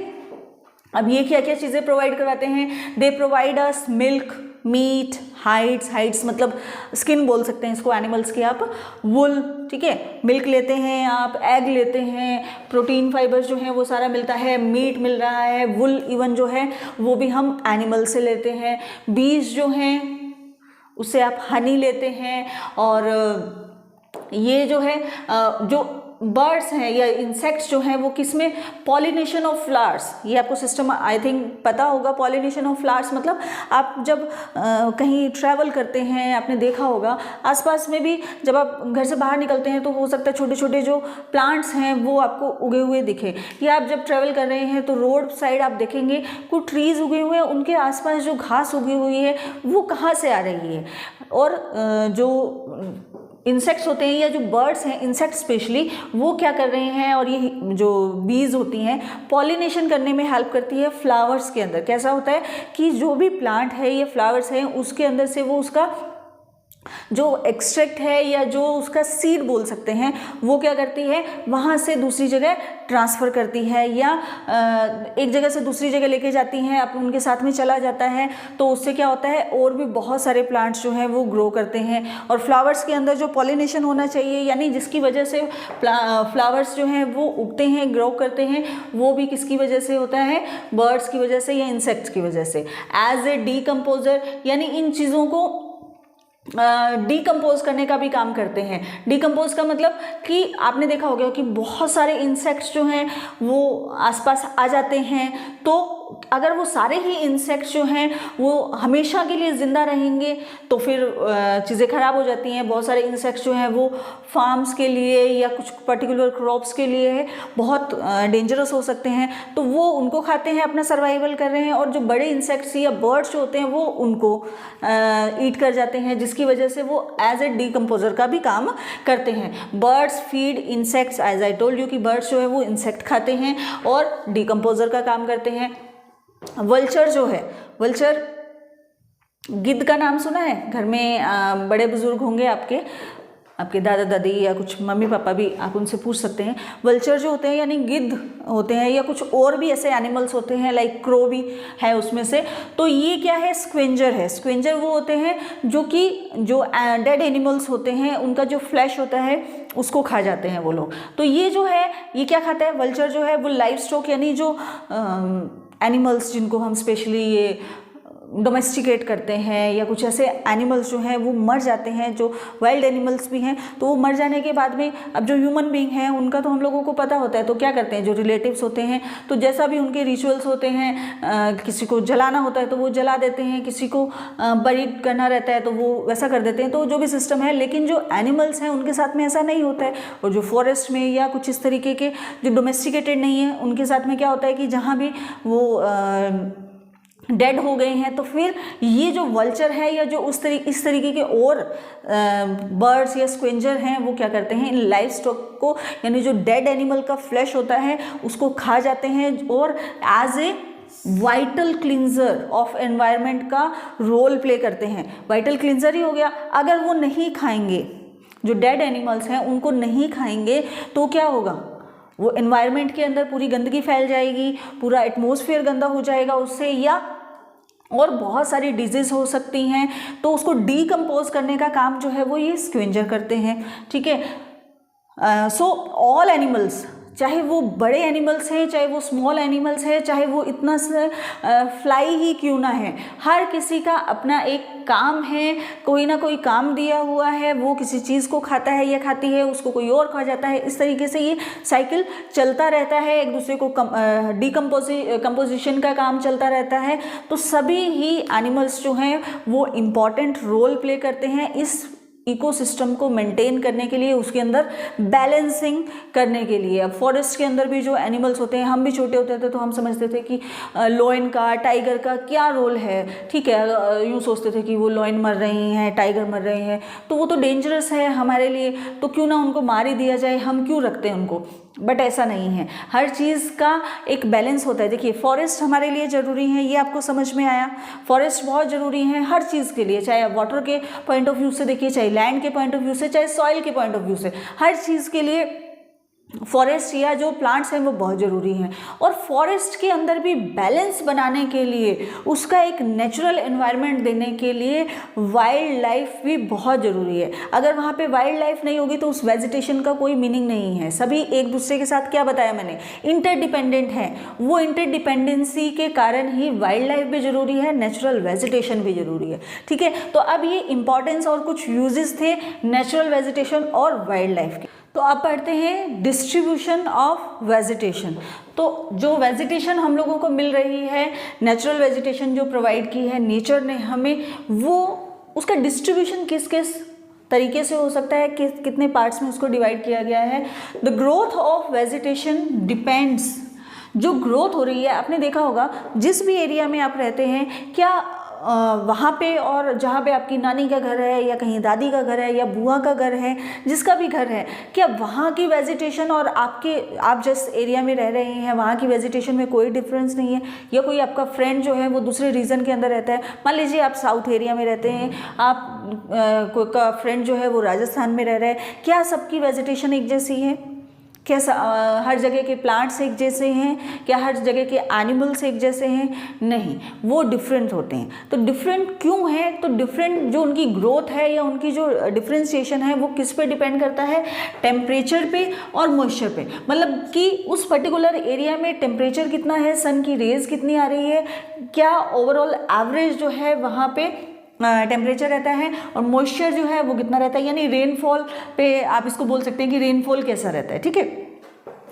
अब ये क्या क्या चीज़ें प्रोवाइड करवाते हैं, they provide us milk, meat, hides मतलब स्किन बोल सकते हैं इसको एनिमल्स की आप, वुल, ठीक है, मिल्क लेते हैं आप, एग लेते हैं, प्रोटीन फाइबर्स जो हैं वो सारा मिलता है, मीट मिल रहा है, वुल इवन जो है वो भी हम एनिमल से लेते हैं, बीज जो हैं उससे आप हनी लेते हैं, और ये जो है जो बर्ड्स हैं या इंसेक्ट्स जो हैं वो किसमें, पॉलिनेशन ऑफ फ्लावर्स, ये आपको सिस्टम आई थिंक पता होगा। पॉलिनेशन ऑफ फ्लावर्स मतलब आप जब कहीं ट्रैवल करते हैं, आपने देखा होगा आसपास में भी जब आप घर से बाहर निकलते हैं तो हो सकता है छोटे छोटे जो प्लांट्स हैं वो आपको उगे हुए दिखे, या आप जब ट्रैवल कर रहे हैं तो रोड साइड आप देखेंगे कुछ ट्रीज़ उगे हुए हैं, उनके आसपास जो घास उगी हुई है वो कहाँ से आ रही है। और जो इंसेक्ट्स होते हैं या जो बर्ड्स हैं, इंसेक्ट स्पेशली, वो क्या कर रहे हैं, और ये जो बीज होती हैं पॉलिनेशन करने में हेल्प करती है फ्लावर्स के अंदर। कैसा होता है कि जो भी प्लांट है या फ्लावर्स हैं उसके अंदर से वो उसका जो एक्सट्रैक्ट है या जो उसका सीड बोल सकते हैं वो क्या करती है, वहाँ से दूसरी जगह ट्रांसफ़र करती है, या एक जगह से दूसरी जगह लेके जाती हैं, आप उनके साथ में चला जाता है, तो उससे क्या होता है और भी बहुत सारे प्लांट्स जो हैं वो ग्रो करते हैं। और फ्लावर्स के अंदर जो पॉलिनेशन होना चाहिए, यानी जिसकी वजह से फ्लावर्स जो हैं वो उगते हैं, ग्रो करते हैं, वो भी किसकी वजह से होता है, बर्ड्स की वजह से या इंसेक्ट्स की वजह से। एज ए डीकम्पोजर, यानी इन चीज़ों को डीकम्पोज करने का भी काम करते हैं। डीकम्पोज का मतलब कि आपने देखा होगा कि बहुत सारे इंसेक्ट्स जो हैं वो आसपास आ जाते हैं, तो अगर वो सारे ही इंसेक्ट्स जो हैं वो हमेशा के लिए ज़िंदा रहेंगे तो फिर चीज़ें ख़राब हो जाती हैं। बहुत सारे इंसेक्ट्स जो हैं वो फार्म्स के लिए या कुछ पर्टिकुलर क्रॉप्स के लिए बहुत डेंजरस हो सकते हैं, तो वो उनको खाते हैं, अपना सर्वाइवल कर रहे हैं, और जो बड़े इंसेक्ट्स या बर्ड्स जो होते हैं वो उनको ईट कर जाते हैं, जिसकी वजह से वो एज ए डीकम्पोजर का भी काम करते हैं। Birds feed insects, as I told you कि बर्ड्स जो है वो इंसेक्ट खाते हैं और डीकम्पोजर का काम करते हैं। वल्चर जो है, वल्चर, गिद्ध का नाम सुना है? घर में बड़े बुजुर्ग होंगे आपके दादा दादी या कुछ मम्मी पापा भी, आप उनसे पूछ सकते हैं। वल्चर जो होते हैं यानी गिद्ध होते हैं, या कुछ और भी ऐसे एनिमल्स होते हैं, लाइक क्रो भी है उसमें से। तो ये क्या है? स्क्वेंजर है। स्क्वेंजर वो होते हैं जो डेड एनिमल्स होते हैं उनका जो फ्लैश होता है उसको खा जाते हैं वो लोग। तो ये जो है ये क्या खाता है? वल्चर जो है वो लाइव स्टॉक यानी जो एनिमल्स जिनको हम स्पेशली ये डोमेस्टिकेट करते हैं या कुछ ऐसे एनिमल्स जो हैं वो मर जाते हैं, जो वाइल्ड एनिमल्स भी हैं, तो वो मर जाने के बाद में अब जो ह्यूमन बीइंग हैं उनका तो हम लोगों को पता होता है, तो क्या करते हैं जो रिलेटिव्स होते हैं, तो जैसा भी उनके रिचुअल्स होते हैं, किसी को जलाना होता है तो वो जला देते हैं, किसी को बरीड करना रहता है तो वो वैसा कर देते हैं, तो जो भी सिस्टम है। लेकिन जो एनिमल्स हैं उनके साथ में ऐसा नहीं होता है, और जो फॉरेस्ट में या कुछ इस तरीके के जो डोमेस्टिकेटेड नहीं है उनके साथ में क्या होता है कि जहाँ भी वो डेड हो गए हैं, तो फिर ये जो वल्चर है या जो इस तरीके के और बर्ड्स या स्क्वेंजर हैं वो क्या करते हैं, इन लाइव स्टॉक को यानी जो डेड एनिमल का फ्लैश होता है उसको खा जाते हैं, और as a vital cleanser of environment का रोल प्ले करते हैं। वाइटल क्लींजर ही हो गया। अगर वो नहीं खाएंगे, जो डेड एनिमल्स हैं उनको नहीं खाएंगे, तो क्या होगा? वो एनवायरनमेंट के अंदर पूरी गंदगी फैल जाएगी, पूरा एटमॉस्फेयर गंदा हो जाएगा उससे, या और बहुत सारी डिजीज़ हो सकती हैं। तो उसको डीकम्पोज करने का काम जो है वो ये स्क्वेंजर करते हैं। ठीक है। सो ऑल एनिमल्स, चाहे वो बड़े एनिमल्स हैं, चाहे वो स्मॉल एनिमल्स हैं, चाहे वो इतना सा फ्लाई ही क्यों ना है, हर किसी का अपना एक काम है, कोई ना कोई काम दिया हुआ है, वो किसी चीज़ को खाता है या खाती है, उसको कोई और खा जाता है। इस तरीके से ये साइकिल चलता रहता है, एक दूसरे को कंपोजिशन का काम चलता रहता है। तो सभी ही एनिमल्स जो हैं वो इम्पॉर्टेंट रोल प्ले करते हैं इस इकोसिस्टम को मेंटेन करने के लिए, उसके अंदर बैलेंसिंग करने के लिए। अब फॉरेस्ट के अंदर भी जो एनिमल्स होते हैं, हम भी छोटे होते थे तो हम समझते थे कि लॉयन का, टाइगर का क्या रोल है। ठीक है, यूँ सोचते थे कि वो लॉयन मर रही हैं, टाइगर मर रहे हैं, तो वो तो डेंजरस है हमारे लिए, तो क्यों ना उनको मार ही दिया जाए, हम क्यों रखते हैं उनको। बट ऐसा नहीं है, हर चीज़ का एक बैलेंस होता है। देखिए, फॉरेस्ट हमारे लिए ज़रूरी है, ये आपको समझ में आया। फॉरेस्ट बहुत ज़रूरी है हर चीज़ के लिए, चाहे आप वाटर के पॉइंट ऑफ व्यू से देखिए, चाहे लैंड के पॉइंट ऑफ व्यू से, चाहे सॉइल के पॉइंट ऑफ व्यू से, हर चीज़ के लिए फॉरेस्ट या जो प्लांट्स हैं वो बहुत ज़रूरी हैं। और फॉरेस्ट के अंदर भी बैलेंस बनाने के लिए, उसका एक नेचुरल एनवायरनमेंट देने के लिए वाइल्ड लाइफ भी बहुत ज़रूरी है। अगर वहाँ पे वाइल्ड लाइफ नहीं होगी तो उस वेजिटेशन का कोई मीनिंग नहीं है। सभी एक दूसरे के साथ, क्या बताया मैंने, इंटरडिपेंडेंट हैं। वो इंटरडिपेंडेंसी के कारण ही वाइल्ड लाइफ भी ज़रूरी है, नेचुरल वेजिटेशन भी ज़रूरी है। ठीक है, तो अब ये इंपॉर्टेंस और कुछ यूजेस थे नेचुरल वेजिटेशन और वाइल्ड लाइफ के। तो अब पढ़ते हैं डिस्ट्रीब्यूशन ऑफ वेजिटेशन। तो जो वेजिटेशन हम लोगों को मिल रही है, नेचुरल वेजिटेशन जो प्रोवाइड की है नेचर ने हमें, वो उसका डिस्ट्रीब्यूशन किस किस तरीके से हो सकता है, कितने पार्ट्स में उसको डिवाइड किया गया है। The growth of vegetation depends, जो ग्रोथ हो रही है, आपने देखा होगा जिस भी एरिया में आप रहते हैं, क्या वहाँ पे और जहाँ पे आपकी नानी का घर है या कहीं दादी का घर है या बुआ का घर है, जिसका भी घर है, क्या वहाँ की वेजिटेशन और आप जिस एरिया में रह रहे हैं वहाँ की वेजिटेशन में कोई डिफरेंस नहीं है। या कोई आपका फ्रेंड जो है वो दूसरे रीजन के अंदर रहता है, मान लीजिए आप साउथ एरिया में रहते हैं, आप कोई का फ्रेंड जो है वो राजस्थान में रह रहा है, क्या सबकी वेजिटेशन एक जैसी है? क्या हर जगह के प्लांट्स एक जैसे हैं? क्या हर जगह के एनिमल्स एक जैसे हैं? नहीं, वो डिफरेंट होते हैं। तो डिफरेंट क्यों है? तो डिफरेंट जो उनकी ग्रोथ है या उनकी जो डिफरेंशिएशन है वो किस पे डिपेंड करता है? टेम्परेचर पे और मॉइस्चर पे। मतलब कि उस पर्टिकुलर एरिया में टेम्परेचर कितना है, सन की रेज कितनी आ रही है, क्या ओवरऑल एवरेज जो है वहाँ पे टेम्परेचर रहता है, और मॉइस्चर जो है वो कितना रहता है, यानी रेनफॉल पे आप इसको बोल सकते हैं कि रेनफॉल कैसा रहता है। ठीक है,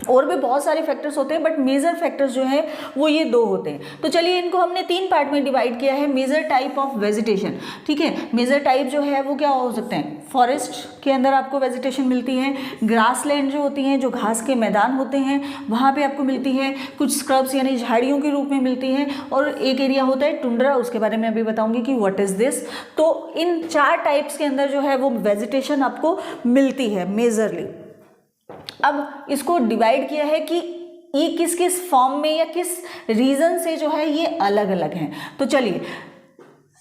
और भी बहुत सारे फैक्टर्स होते हैं, बट मेजर फैक्टर्स जो है वो ये दो होते हैं। तो चलिए इनको हमने 3 पार्ट में डिवाइड किया है। मेजर टाइप ऑफ वेजिटेशन, ठीक है, मेजर टाइप जो है वो क्या हो सकते हैं, फॉरेस्ट के अंदर आपको वेजिटेशन मिलती है, ग्रासलैंड जो होती हैं, जो घास के मैदान होते हैं वहाँ पे आपको मिलती है, कुछ स्क्रब्स यानी झाड़ियों के रूप में मिलती है, और एक एरिया होता है टुंड्रा, उसके बारे में अभी बताऊंगी कि व्हाट इज दिस। तो इन 4 टाइप्स के अंदर जो है वो वेजिटेशन आपको मिलती है मेजरली। अब इसको डिवाइड किया है कि ये किस किस फॉर्म में या किस रीजन से जो है ये अलग अलग हैं। तो चलिए,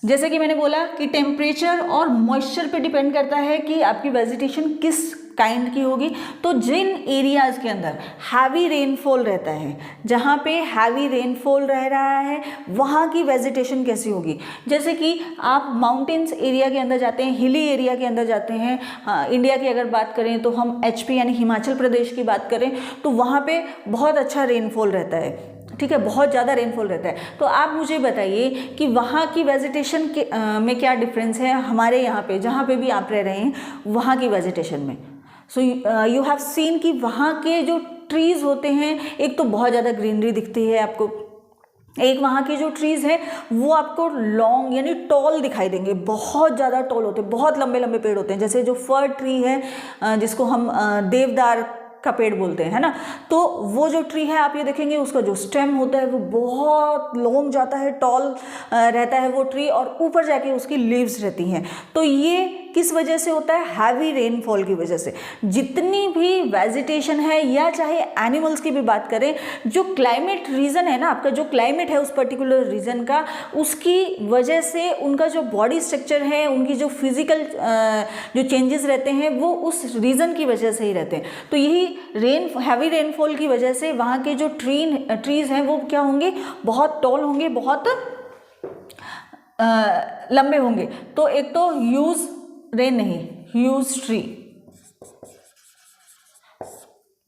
जैसे कि मैंने बोला कि टेम्परेचर और मॉइस्चर पे डिपेंड करता है कि आपकी वेजिटेशन किस काइंड की होगी। तो जिन एरियाज़ के अंदर हैवी रेनफॉल रहता है, जहाँ पे हैवी रेनफॉल रह रहा है, वहाँ की वेजिटेशन कैसी होगी। जैसे कि आप माउंटेन्स एरिया के अंदर जाते हैं, हिली एरिया के अंदर जाते हैं, हाँ, इंडिया की अगर बात करें तो हम HP यानी हिमाचल प्रदेश की बात करें तो वहाँ पे बहुत अच्छा रेनफॉल रहता है, ठीक है, बहुत ज़्यादा रेनफॉल रहता है। तो आप मुझे बताइए कि वहाँ की वेजिटेशन के में क्या डिफरेंस है हमारे यहाँ पे, जहाँ पे भी आप रह रहे हैं वहाँ की वेजिटेशन में। सो यू हैव सीन कि वहाँ के जो ट्रीज़ होते हैं, एक तो बहुत ज़्यादा ग्रीनरी दिखती है आपको, एक वहाँ के जो ट्रीज़ हैं वो आपको लॉन्ग यानी टॉल दिखाई देंगे, बहुत ज़्यादा टॉल होते हैं, बहुत लंबे लंबे पेड़ होते हैं। जैसे जो फर ट्री है जिसको हम देवदार का पेड़ बोलते हैं, है ना, तो वो जो ट्री है आप ये देखेंगे उसका जो स्टेम होता है वो बहुत लॉन्ग जाता है, टॉल रहता है वो ट्री, और ऊपर जाके उसकी लीव्स रहती हैं। तो ये किस वजह से होता है, हैवी रेनफॉल की वजह से। जितनी भी वेजिटेशन है या चाहे एनिमल्स की भी बात करें, जो क्लाइमेट रीजन है ना, आपका जो क्लाइमेट है उस पर्टिकुलर रीजन का, उसकी वजह से उनका जो बॉडी स्ट्रक्चर है, उनकी जो फिजिकल जो चेंजेस रहते हैं वो उस रीजन की वजह से ही रहते हैं। तो यही हैवी रेनफॉल की वजह से वहाँ के जो ट्रीज हैं वो क्या होंगे, बहुत टॉल होंगे, बहुत लंबे होंगे। तो एक तो ह्यूज रेन नहीं, ह्यूज ट्री,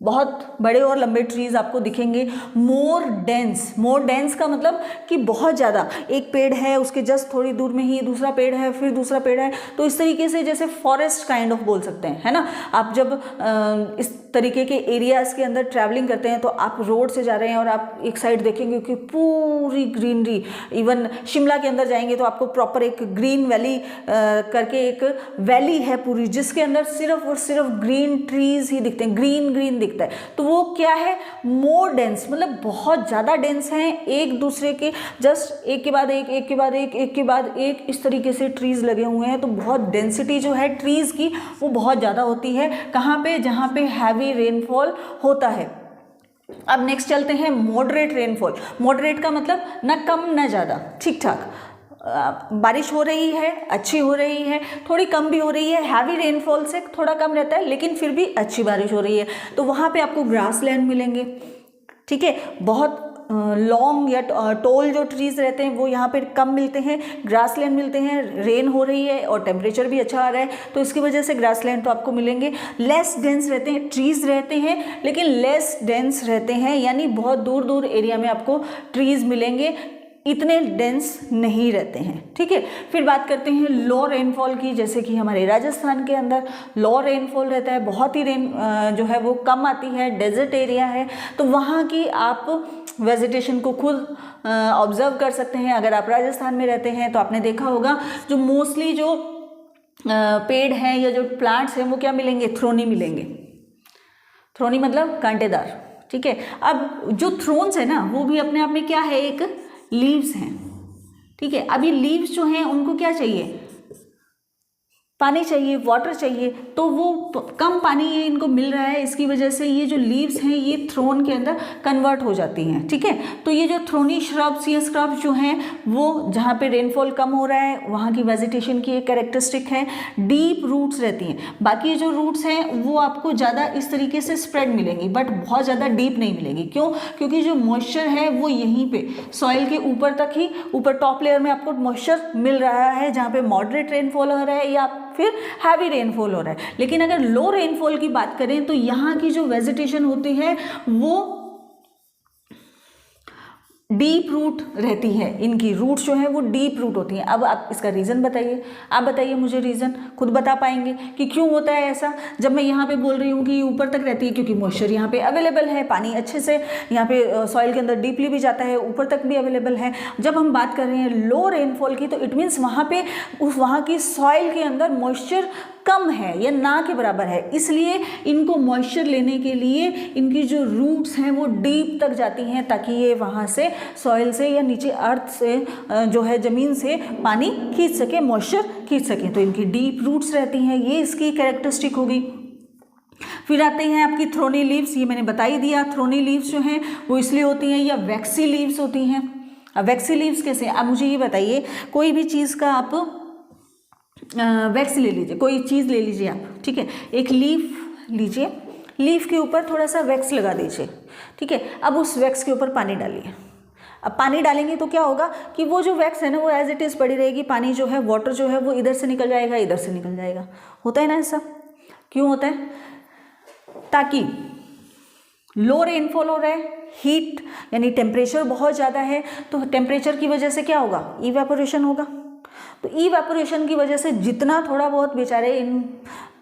बहुत बड़े और लंबे ट्रीज आपको दिखेंगे। मोर डेंस का मतलब कि बहुत ज़्यादा, एक पेड़ है उसके जस्ट थोड़ी दूर में ही दूसरा पेड़ है, फिर दूसरा पेड़ है, तो इस तरीके से जैसे फॉरेस्ट काइंड ऑफ बोल सकते हैं, है ना। आप जब इस तरीके के एरियाज़ के अंदर ट्रैवलिंग करते हैं तो आप रोड से जा रहे हैं और आप एक साइड देखेंगे कि पूरी ग्रीनरी, इवन शिमला के अंदर जाएंगे तो आपको प्रॉपर एक ग्रीन वैली करके एक वैली है पूरी, जिसके अंदर सिर्फ और सिर्फ ग्रीन ट्रीज ही दिखते हैं, ग्रीन दिखता है। तो वो क्या है, मोर डेंस, मतलब बहुत ज़्यादा डेंस हैं, एक दूसरे के जस्ट एक के बाद एक, एक के बाद एक, एक के बाद एक, इस तरीके से ट्रीज लगे हुए हैं। तो बहुत डेंसिटी जो है ट्रीज की वो बहुत ज़्यादा होती है। कहाँ पे, जहाँ पे हैवी रेनफॉल होता है। अब नेक्स्ट चलते हैं मॉडरेट रेनफॉल। मॉडरेट का मतलब ना कम ना ज़्यादा, ठीक ठाक बारिश हो रही है, अच्छी हो रही है, थोड़ी कम भी हो रही है, हैवी रेनफॉल से थोड़ा कम रहता है लेकिन फिर भी अच्छी बारिश हो रही है। तो वहाँ पे आपको ग्रास लैंड मिलेंगे, ठीक है, बहुत लॉन्ग या टॉल जो ट्रीज रहते हैं वो यहाँ पे कम मिलते हैं, ग्रास लैंड मिलते हैं, रेन हो रही है और टेम्परेचर भी अच्छा आ रहा है तो इसकी वजह से ग्रास लैंड तो आपको मिलेंगे। लेस डेंस रहते हैं, ट्रीज रहते हैं लेकिन लेस डेंस रहते हैं, यानी बहुत दूर दूर एरिया में आपको ट्रीज मिलेंगे, इतने डेंस नहीं रहते हैं, ठीक है। फिर बात करते हैं लो रेनफॉल की, जैसे कि हमारे राजस्थान के अंदर लो रेनफॉल रहता है, बहुत ही रेन जो है वो कम आती है, डेजर्ट एरिया है, तो वहाँ की आप वेजिटेशन को खुद ऑब्जर्व कर सकते हैं। अगर आप राजस्थान में रहते हैं तो आपने देखा होगा जो मोस्टली जो पेड़ हैं या जो प्लांट्स हैं वो क्या मिलेंगे, थ्रोनी मिलेंगे। थ्रोनी मतलब कांटेदार, ठीक है। अब जो थ्रोन्स है ना वो भी अपने आप में क्या है, एक लीव्स हैं, ठीक है। अब ये लीव्स जो हैं उनको क्या चाहिए, पानी चाहिए, वाटर चाहिए, तो वो कम पानी ये इनको मिल रहा है, इसकी वजह से ये जो लीव्स हैं ये थ्रोन के अंदर कन्वर्ट हो जाती हैं, ठीक है। तो ये जो थ्रोनी श्रब्स या स्क्रब्स जो हैं वो जहाँ पे रेनफॉल कम हो रहा है वहाँ की वेजिटेशन की एक कैरेक्टरिस्टिक है। डीप रूट्स रहती हैं, बाकी जो रूट्स हैं वो आपको ज़्यादा इस तरीके से स्प्रेड मिलेंगी बट बहुत ज़्यादा डीप नहीं मिलेगी। क्यों, क्योंकि जो मॉइस्चर है वो यहीं पे सॉइल के ऊपर तक ही, ऊपर टॉप लेयर में आपको मॉइस्चर मिल रहा है जहाँ पे मॉडरेट रेनफॉल हो रहा है या फिर हैवी रेनफॉल हो रहा है। लेकिन अगर लो रेनफॉल की बात करें तो यहाँ की जो वेजिटेशन होती है वो डीप रूट रहती है, इनकी रूट जो है वो डीप रूट होती हैं। अब आप इसका रीज़न बताइए, आप बताइए मुझे रीज़न, खुद बता पाएंगे कि क्यों होता है ऐसा। जब मैं यहाँ पे बोल रही हूँ कि ऊपर तक रहती है क्योंकि मॉइस्चर यहाँ पे अवेलेबल है, पानी अच्छे से यहाँ पे सॉइल के अंदर डीपली भी जाता है, ऊपर तक भी अवेलेबल है। जब हम बात कर रहे हैं लो रेनफॉल की, तो इट मीन्स वहाँ की सॉइल के अंदर मॉइस्चर कम है या ना के बराबर है, इसलिए इनको मॉइस्चर लेने के लिए इनकी जो रूट्स हैं वो डीप तक जाती हैं, ताकि ये वहाँ से सॉइल से या नीचे अर्थ से जो है ज़मीन से पानी खींच सके, मॉइस्चर खींच सके। तो इनकी डीप रूट्स रहती हैं, ये इसकी कैरेक्टरिस्टिक होगी। फिर आते हैं आपकी थ्रोनी लीव्स, ये मैंने बता ही दिया। थ्रोनी लीव्स जो हैं वो इसलिए होती हैं, या वैक्सी लीव्स होती हैं। अब वैक्सी लीव्स कैसे, अब मुझे ये बताइए, कोई भी चीज़ का आप वैक्स ले लीजिए, कोई चीज़ ले लीजिए आप, ठीक है, एक लीफ लीजिए, लीफ के ऊपर थोड़ा सा वैक्स लगा दीजिए, ठीक है। अब उस वैक्स के ऊपर पानी डालिए। अब पानी डालेंगे तो क्या होगा कि वो जो वैक्स है ना वो एज इट इज़ पड़ी रहेगी, पानी जो है, वाटर जो है वो इधर से निकल जाएगा, इधर से निकल जाएगा। होता है ना ऐसा, क्यों होता है? ताकि लो रेनफॉल हो रहा है, हीट यानी टेम्परेचर बहुत ज़्यादा है, तो टेम्परेचर की वजह से क्या होगा, इवेपोरेशन होगा। तो इवेपोरेशन की वजह से जितना थोड़ा बहुत बेचारे इन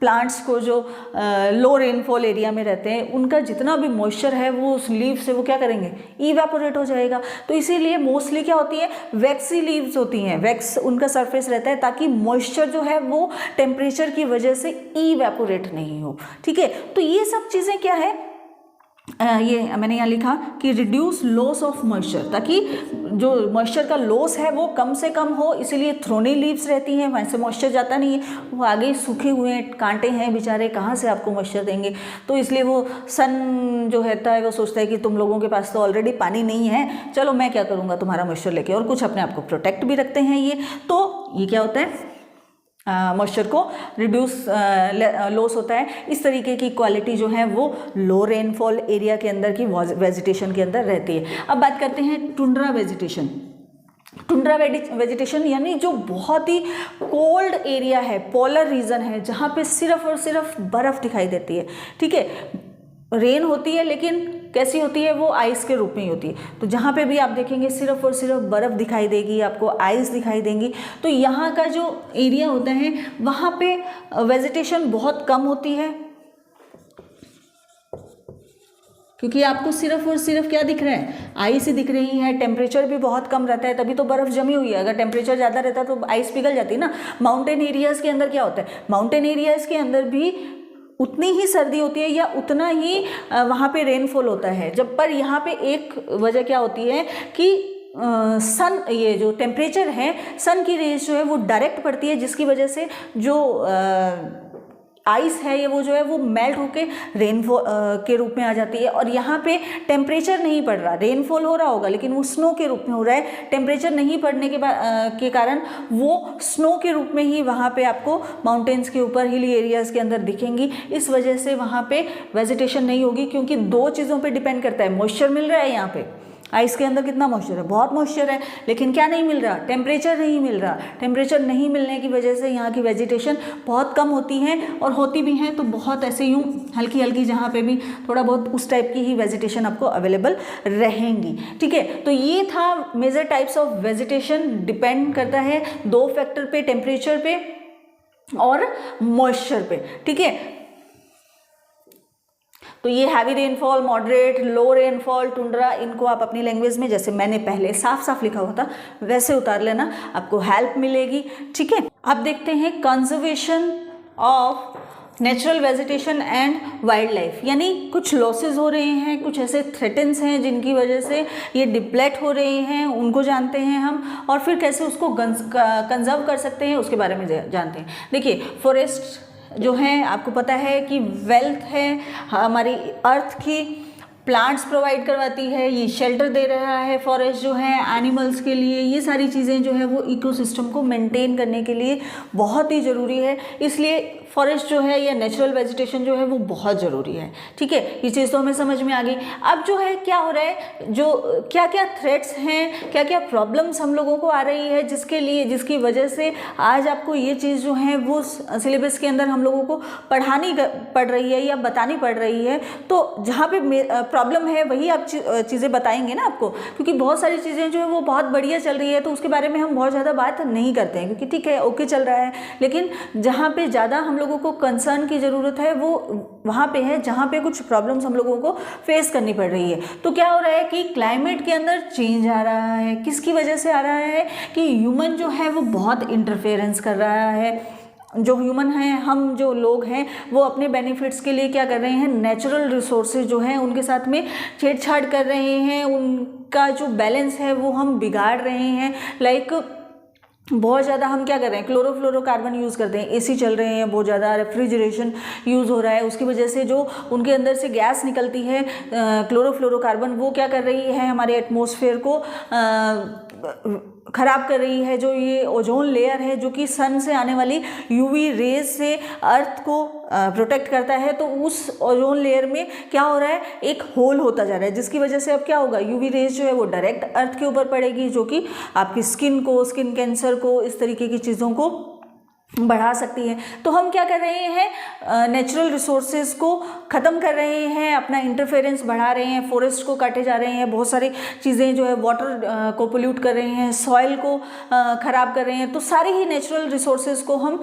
प्लांट्स को जो लो रेनफॉल एरिया में रहते हैं, उनका जितना भी मॉइस्चर है वो उस लीव से वो क्या करेंगे, इवेपोरेट हो जाएगा। तो इसीलिए मोस्टली क्या होती है, वैक्सी लीव्स होती हैं, वैक्स उनका सरफेस रहता है, ताकि मॉइस्चर जो है वो टेम्परेचर की वजह से इवेपोरेट नहीं हो, ठीक है। तो ये सब चीज़ें क्या है, ये मैंने यहाँ लिखा कि रिड्यूस लॉस ऑफ मॉइस्चर, ताकि जो मॉइस्चर का लॉस है वो कम से कम हो, इसीलिए थ्रोनी लीव्स रहती हैं, वहाँ से मॉइस्चर जाता नहीं है, वो आगे सूखे हुए कांटे हैं बेचारे, कहाँ से आपको मॉइस्चर देंगे। तो इसलिए वो सन जो रहता है वो सोचता है कि तुम लोगों के पास तो ऑलरेडी पानी नहीं है, चलो मैं क्या करूँगा तुम्हारा मॉइस्चर लेके, और कुछ अपने आप को प्रोटेक्ट भी रखते हैं ये। तो ये क्या होता है, मॉइस्चर को रिड्यूस लॉस होता है। इस तरीके की क्वालिटी जो है वो लो रेनफॉल एरिया के अंदर की वेजिटेशन के अंदर रहती है। अब बात करते हैं टुंड्रा वेजिटेशन। टुंड्रा वेजिटेशन यानी जो बहुत ही कोल्ड एरिया है, पोलर रीजन है, जहाँ पे सिर्फ और सिर्फ बर्फ़ दिखाई देती है, ठीक है। रेन होती है लेकिन कैसी होती है, वो आइस के रूप में ही होती है। तो जहाँ पे भी आप देखेंगे सिर्फ और सिर्फ बर्फ़ दिखाई देगी, आपको आइस दिखाई देंगी। तो यहाँ का जो एरिया होता है वहाँ पे वेजिटेशन बहुत कम होती है, क्योंकि आपको सिर्फ और सिर्फ क्या दिख रहा है, आइस ही दिख रही है। टेम्परेचर भी बहुत कम रहता है, तभी तो बर्फ़ जमी हुई है। अगर टेम्परेचर ज़्यादा रहता तो आइस पिघल जाती ना। माउंटेन एरियाज़ के अंदर क्या होता है, माउंटेन एरियाज़ के अंदर भी उतनी ही सर्दी होती है या उतना ही वहाँ पे रेनफॉल होता है। जब पर यहाँ पे एक वजह क्या होती है कि सन, ये जो टेम्परेचर है, सन की रेज जो है वो डायरेक्ट पड़ती है, जिसकी वजह से जो आइस है ये वो जो है वो मेल्ट होके रेनफॉल के रूप में आ जाती है। और यहाँ पे टेम्परेचर नहीं पड़ रहा, रेनफॉल हो रहा होगा लेकिन वो स्नो के रूप में हो रहा है। टेम्परेचर नहीं पड़ने के कारण वो स्नो के रूप में ही वहाँ पे आपको माउंटेन्स के ऊपर, हिली एरियाज़ के अंदर दिखेंगी। इस वजह से वहाँ पे वेजिटेशन नहीं होगी, क्योंकि दो चीज़ों पे डिपेंड करता है। मॉइस्चर मिल रहा है, यहाँ पे आइस के अंदर कितना मॉइस्चर है, बहुत मॉइस्चर है, लेकिन क्या नहीं मिल रहा, टेम्परेचर नहीं मिल रहा। टेम्परेचर नहीं मिलने की वजह से यहाँ की वेजिटेशन बहुत कम होती है, और होती भी हैं तो बहुत ऐसे यूँ हल्की हल्की, जहाँ पे भी थोड़ा बहुत उस टाइप की ही वेजिटेशन आपको अवेलेबल रहेंगी, ठीक है। तो ये था major types of vegetation. Depend करता है दो फैक्टर पे, टेम्परेचर पे और मॉइस्चर पे, ठीक है। तो ये हैवी रेनफॉल, मॉडरेट, लो रेनफॉल, टुंड्रा, इनको आप अपनी लैंग्वेज में जैसे मैंने पहले साफ साफ लिखा हुआ था वैसे उतार लेना, आपको हेल्प मिलेगी, ठीक है। अब देखते हैं conservation of natural vegetation and wild life, यानी कुछ लॉसेज हो रहे हैं, कुछ ऐसे थ्रेटन्स हैं जिनकी वजह से ये डिप्लेट हो रहे हैं, उनको जानते हैं हम, और फिर कैसे उसको कंजर्व कर सकते हैं उसके बारे में जानते हैं। देखिए, फॉरेस्ट जो है आपको पता है कि वेल्थ है हमारी अर्थ की, प्लांट्स प्रोवाइड करवाती है, ये शेल्टर दे रहा है फॉरेस्ट जो है एनिमल्स के लिए। ये सारी चीज़ें जो है वो इकोसिस्टम को मेंटेन करने के लिए बहुत ही ज़रूरी है। इसलिए फॉरेस्ट जो है या नेचुरल वेजिटेशन जो है वो बहुत ज़रूरी है। ठीक है, ये चीज़ तो हमें समझ में आ गई। अब जो है क्या हो रहा है, जो क्या क्या थ्रेट्स हैं, क्या क्या प्रॉब्लम्स हम लोगों को आ रही है, जिसकी वजह से आज आपको ये चीज़ जो है वो सिलेबस के अंदर हम लोगों को पढ़ानी पड़ रही है या बतानी पड़ रही है। तो जहाँ पे प्रॉब्लम है वही आप चीज़ें बताएंगे ना आपको, क्योंकि बहुत सारी चीज़ें जो है वो बहुत बढ़िया चल रही है तो उसके बारे में हम बहुत ज़्यादा बात नहीं करते हैं, क्योंकि ठीक है ओके चल रहा है, लेकिन जहाँ पे ज़्यादा हम लोगों को कंसर्न की ज़रूरत है वो वहाँ पे है जहाँ पे कुछ प्रॉब्लम्स हम लोगों को फेस करनी पड़ रही है। तो क्या हो रहा है कि क्लाइमेट के अंदर चेंज आ रहा है, किसकी वजह से आ रहा है कि ह्यूमन जो है वो बहुत इंटरफेरेंस कर रहा है। जो ह्यूमन हैं, हम जो लोग हैं, वो अपने बेनिफिट्स के लिए क्या कर रहे हैं, नेचुरल रिसोर्सेज जो हैं उनके साथ में छेड़छाड़ कर रहे हैं, उनका जो बैलेंस है वो हम बिगाड़ रहे हैं। लाइक बहुत ज़्यादा हम क्या कर रहे हैं, क्लोरोफ्लोरोकार्बन यूज़ करते हैं, एसी चल रहे हैं, बहुत ज़्यादा रेफ्रिजरेशन यूज़ हो रहा है, उसकी वजह से जो उनके अंदर से गैस निकलती है क्लोरोफ्लोरोकार्बन, वो क्या कर रही है, हमारे एटमॉस्फेयर को ख़राब कर रही है। जो ये ओजोन लेयर है जो कि सन से आने वाली यूवी रेज से अर्थ को प्रोटेक्ट करता है, तो उस ओजोन लेयर में क्या हो रहा है, एक होल होता जा रहा है, जिसकी वजह से अब क्या होगा, यूवी रेज जो है वो डायरेक्ट अर्थ के ऊपर पड़ेगी, जो कि आपकी स्किन कैंसर को, इस तरीके की चीज़ों को बढ़ा सकती है। तो हम क्या कर रहे हैं, नेचुरल रिसोर्सेज को ख़त्म कर रहे हैं, अपना इंटरफेरेंस बढ़ा रहे हैं, फॉरेस्ट को काटे जा रहे हैं, बहुत सारी चीज़ें जो है वाटर को पोल्यूट कर रहे हैं, सॉइल को ख़राब कर रहे हैं। तो सारे ही नेचुरल रिसोर्सेज को हम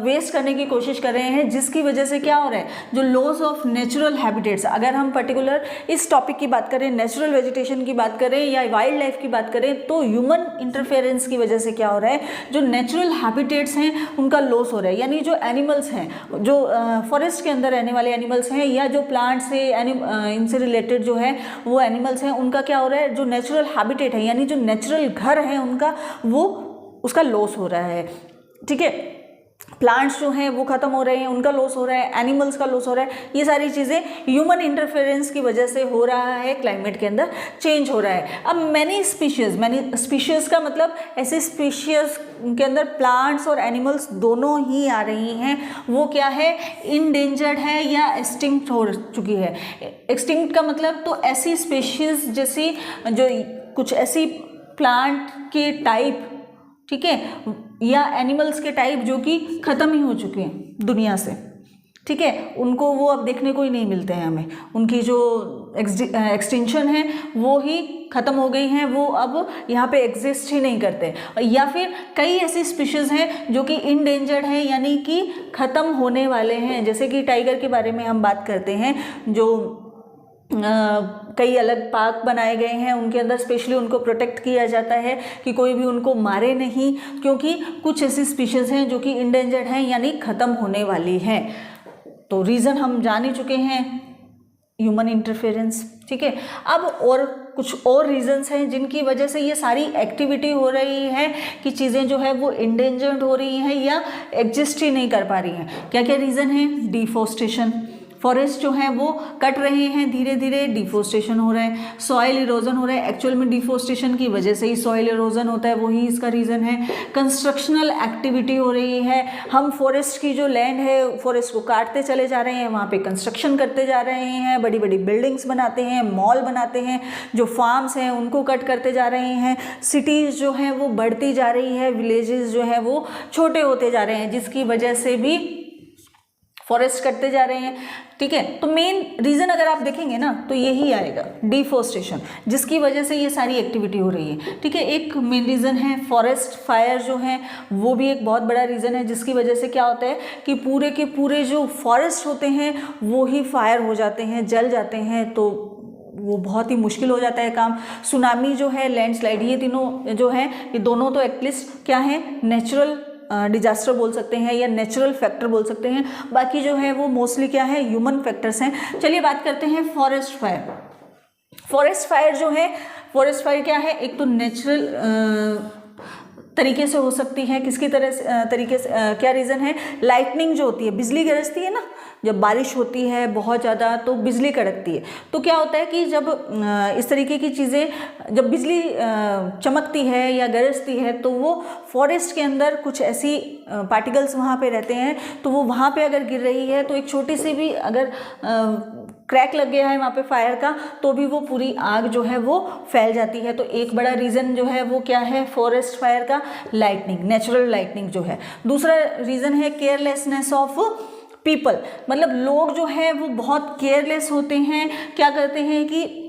वेस्ट करने की कोशिश कर रहे हैं, जिसकी वजह से क्या हो रहा है, जो लॉस ऑफ नेचुरल हैबिटेट्स, अगर हम पर्टिकुलर इस टॉपिक की बात करें, नेचुरल वेजिटेशन की बात करें या वाइल्ड लाइफ की बात करें, तो ह्यूमन इंटरफेरेंस की वजह से क्या हो रहा है, जो नेचुरल हैबिटेट्स हैं उनका लॉस हो रहा है। यानी जो एनिमल्स हैं, जो फॉरेस्ट के अंदर रहने वाले एनिमल्स हैं, या जो प्लांट्स से इनसे रिलेटेड जो है वो एनिमल्स हैं, उनका क्या हो रहा है, जो नेचुरल हैबिटेट है, यानी जो नेचुरल घर है उनका, वो उसका लॉस हो रहा है। ठीक है, प्लांट्स जो हैं वो ख़त्म हो रहे हैं, उनका लॉस हो रहा है, एनिमल्स का लॉस हो रहा है। ये सारी चीज़ें ह्यूमन इंटरफेरेंस की वजह से हो रहा है, क्लाइमेट के अंदर चेंज हो रहा है। अब मैनी स्पीशीज़ का मतलब ऐसे स्पीशीज़ के अंदर प्लांट्स और एनिमल्स दोनों ही आ रही हैं, वो क्या है, इंडेंजर्ड है या एक्सटिंक्ट हो चुकी है। एक्सटिंक्ट का मतलब तो ऐसी स्पीशीज़ जैसी जो कुछ ऐसी प्लांट के टाइप, ठीक है, या एनिमल्स के टाइप जो कि ख़त्म ही हो चुके हैं दुनिया से। ठीक है, उनको वो अब देखने को ही नहीं मिलते हैं हमें, उनकी जो एक्सटिंक्शन है वो ही ख़त्म हो गई हैं, वो अब यहाँ पे एग्जिस्ट ही नहीं करते। या फिर कई ऐसी स्पीशीज़ हैं जो कि इंडेंजर्ड हैं, यानी कि ख़त्म होने वाले हैं। जैसे कि टाइगर के बारे में हम बात करते हैं, जो कई अलग पार्क बनाए गए हैं, उनके अंदर स्पेशली उनको प्रोटेक्ट किया जाता है कि कोई भी उनको मारे नहीं, क्योंकि कुछ ऐसी स्पीशीज़ हैं जो कि इंडेंजर्ड हैं, यानी ख़त्म होने वाली हैं। तो रीज़न हम जान ही चुके हैं, ह्यूमन इंटरफेरेंस। ठीक है, अब और कुछ और रीजंस हैं जिनकी वजह से ये सारी एक्टिविटी हो रही है कि चीज़ें जो है वो इंडेंजर्ड हो रही हैं या एग्जिस्ट ही नहीं कर पा रही हैं। क्या क्या रीज़न है, डिफॉरेस्टेशन, फॉरेस्ट जो है वो कट रहे हैं, धीरे धीरे डिफॉरेस्टेशन हो रहा है, सॉइल इरोजन हो रहा है, एक्चुअल में डिफॉरेस्टेशन की वजह से ही सॉइल इरोजन होता है, वही इसका रीज़न है। कंस्ट्रक्शनल एक्टिविटी हो रही है, हम फॉरेस्ट की जो लैंड है, फॉरेस्ट को काटते चले जा रहे हैं, वहाँ पे कंस्ट्रक्शन करते जा रहे हैं, बड़ी बड़ी बिल्डिंग्स बनाते हैं, मॉल बनाते हैं, जो फार्म्स हैं उनको कट करते जा रहे हैं, सिटीज़ जो हैं वो बढ़ती जा रही है, विलेजेस जो है वो छोटे होते जा रहे हैं, जिसकी वजह से भी फॉरेस्ट कटते जा रहे हैं। ठीक है, तो मेन रीज़न अगर आप देखेंगे ना तो यही आएगा, डिफॉरेस्टेशन, जिसकी वजह से ये सारी एक्टिविटी हो रही है। ठीक है, एक मेन रीज़न है फॉरेस्ट फायर जो है, वो भी एक बहुत बड़ा रीज़न है, जिसकी वजह से क्या होता है कि पूरे के पूरे जो फॉरेस्ट होते हैं वो ही फायर हो जाते हैं, जल जाते हैं, तो वो बहुत ही मुश्किल हो जाता है काम। सुनामी जो है, लैंडस्लाइड, ये तीनों जो हैं, ये दोनों तो एटलीस्ट क्या है, नेचुरल डिजास्टर बोल सकते हैं या नेचुरल फैक्टर बोल सकते हैं, बाकी जो है वो मोस्टली क्या है, ह्यूमन फैक्टर्स हैं। चलिए बात करते हैं फॉरेस्ट फायर। फॉरेस्ट फायर जो है, फॉरेस्ट फायर क्या है, एक तो नेचुरल तरीके से हो सकती है। किसकी तरीके से क्या रीज़न है? लाइटनिंग जो होती है, बिजली गरजती है ना, जब बारिश होती है बहुत ज़्यादा तो बिजली कड़कती है। तो क्या होता है कि जब इस तरीके की चीज़ें, जब बिजली चमकती है या गरजती है तो वो फॉरेस्ट के अंदर कुछ ऐसी पार्टिकल्स वहाँ पे रहते हैं, तो वो वहाँ पे अगर गिर रही है तो एक छोटी सी भी अगर क्रैक लग गया है वहाँ पे फायर का, तो भी वो पूरी आग जो है वो फैल जाती है। तो एक बड़ा रीज़न जो है वो क्या है फॉरेस्ट फायर का? लाइटनिंग, नेचुरल लाइटनिंग जो है। दूसरा रीज़न है केयरलेसनेस ऑफ पीपल, मतलब लोग जो है वो बहुत केयरलेस होते हैं। क्या करते हैं कि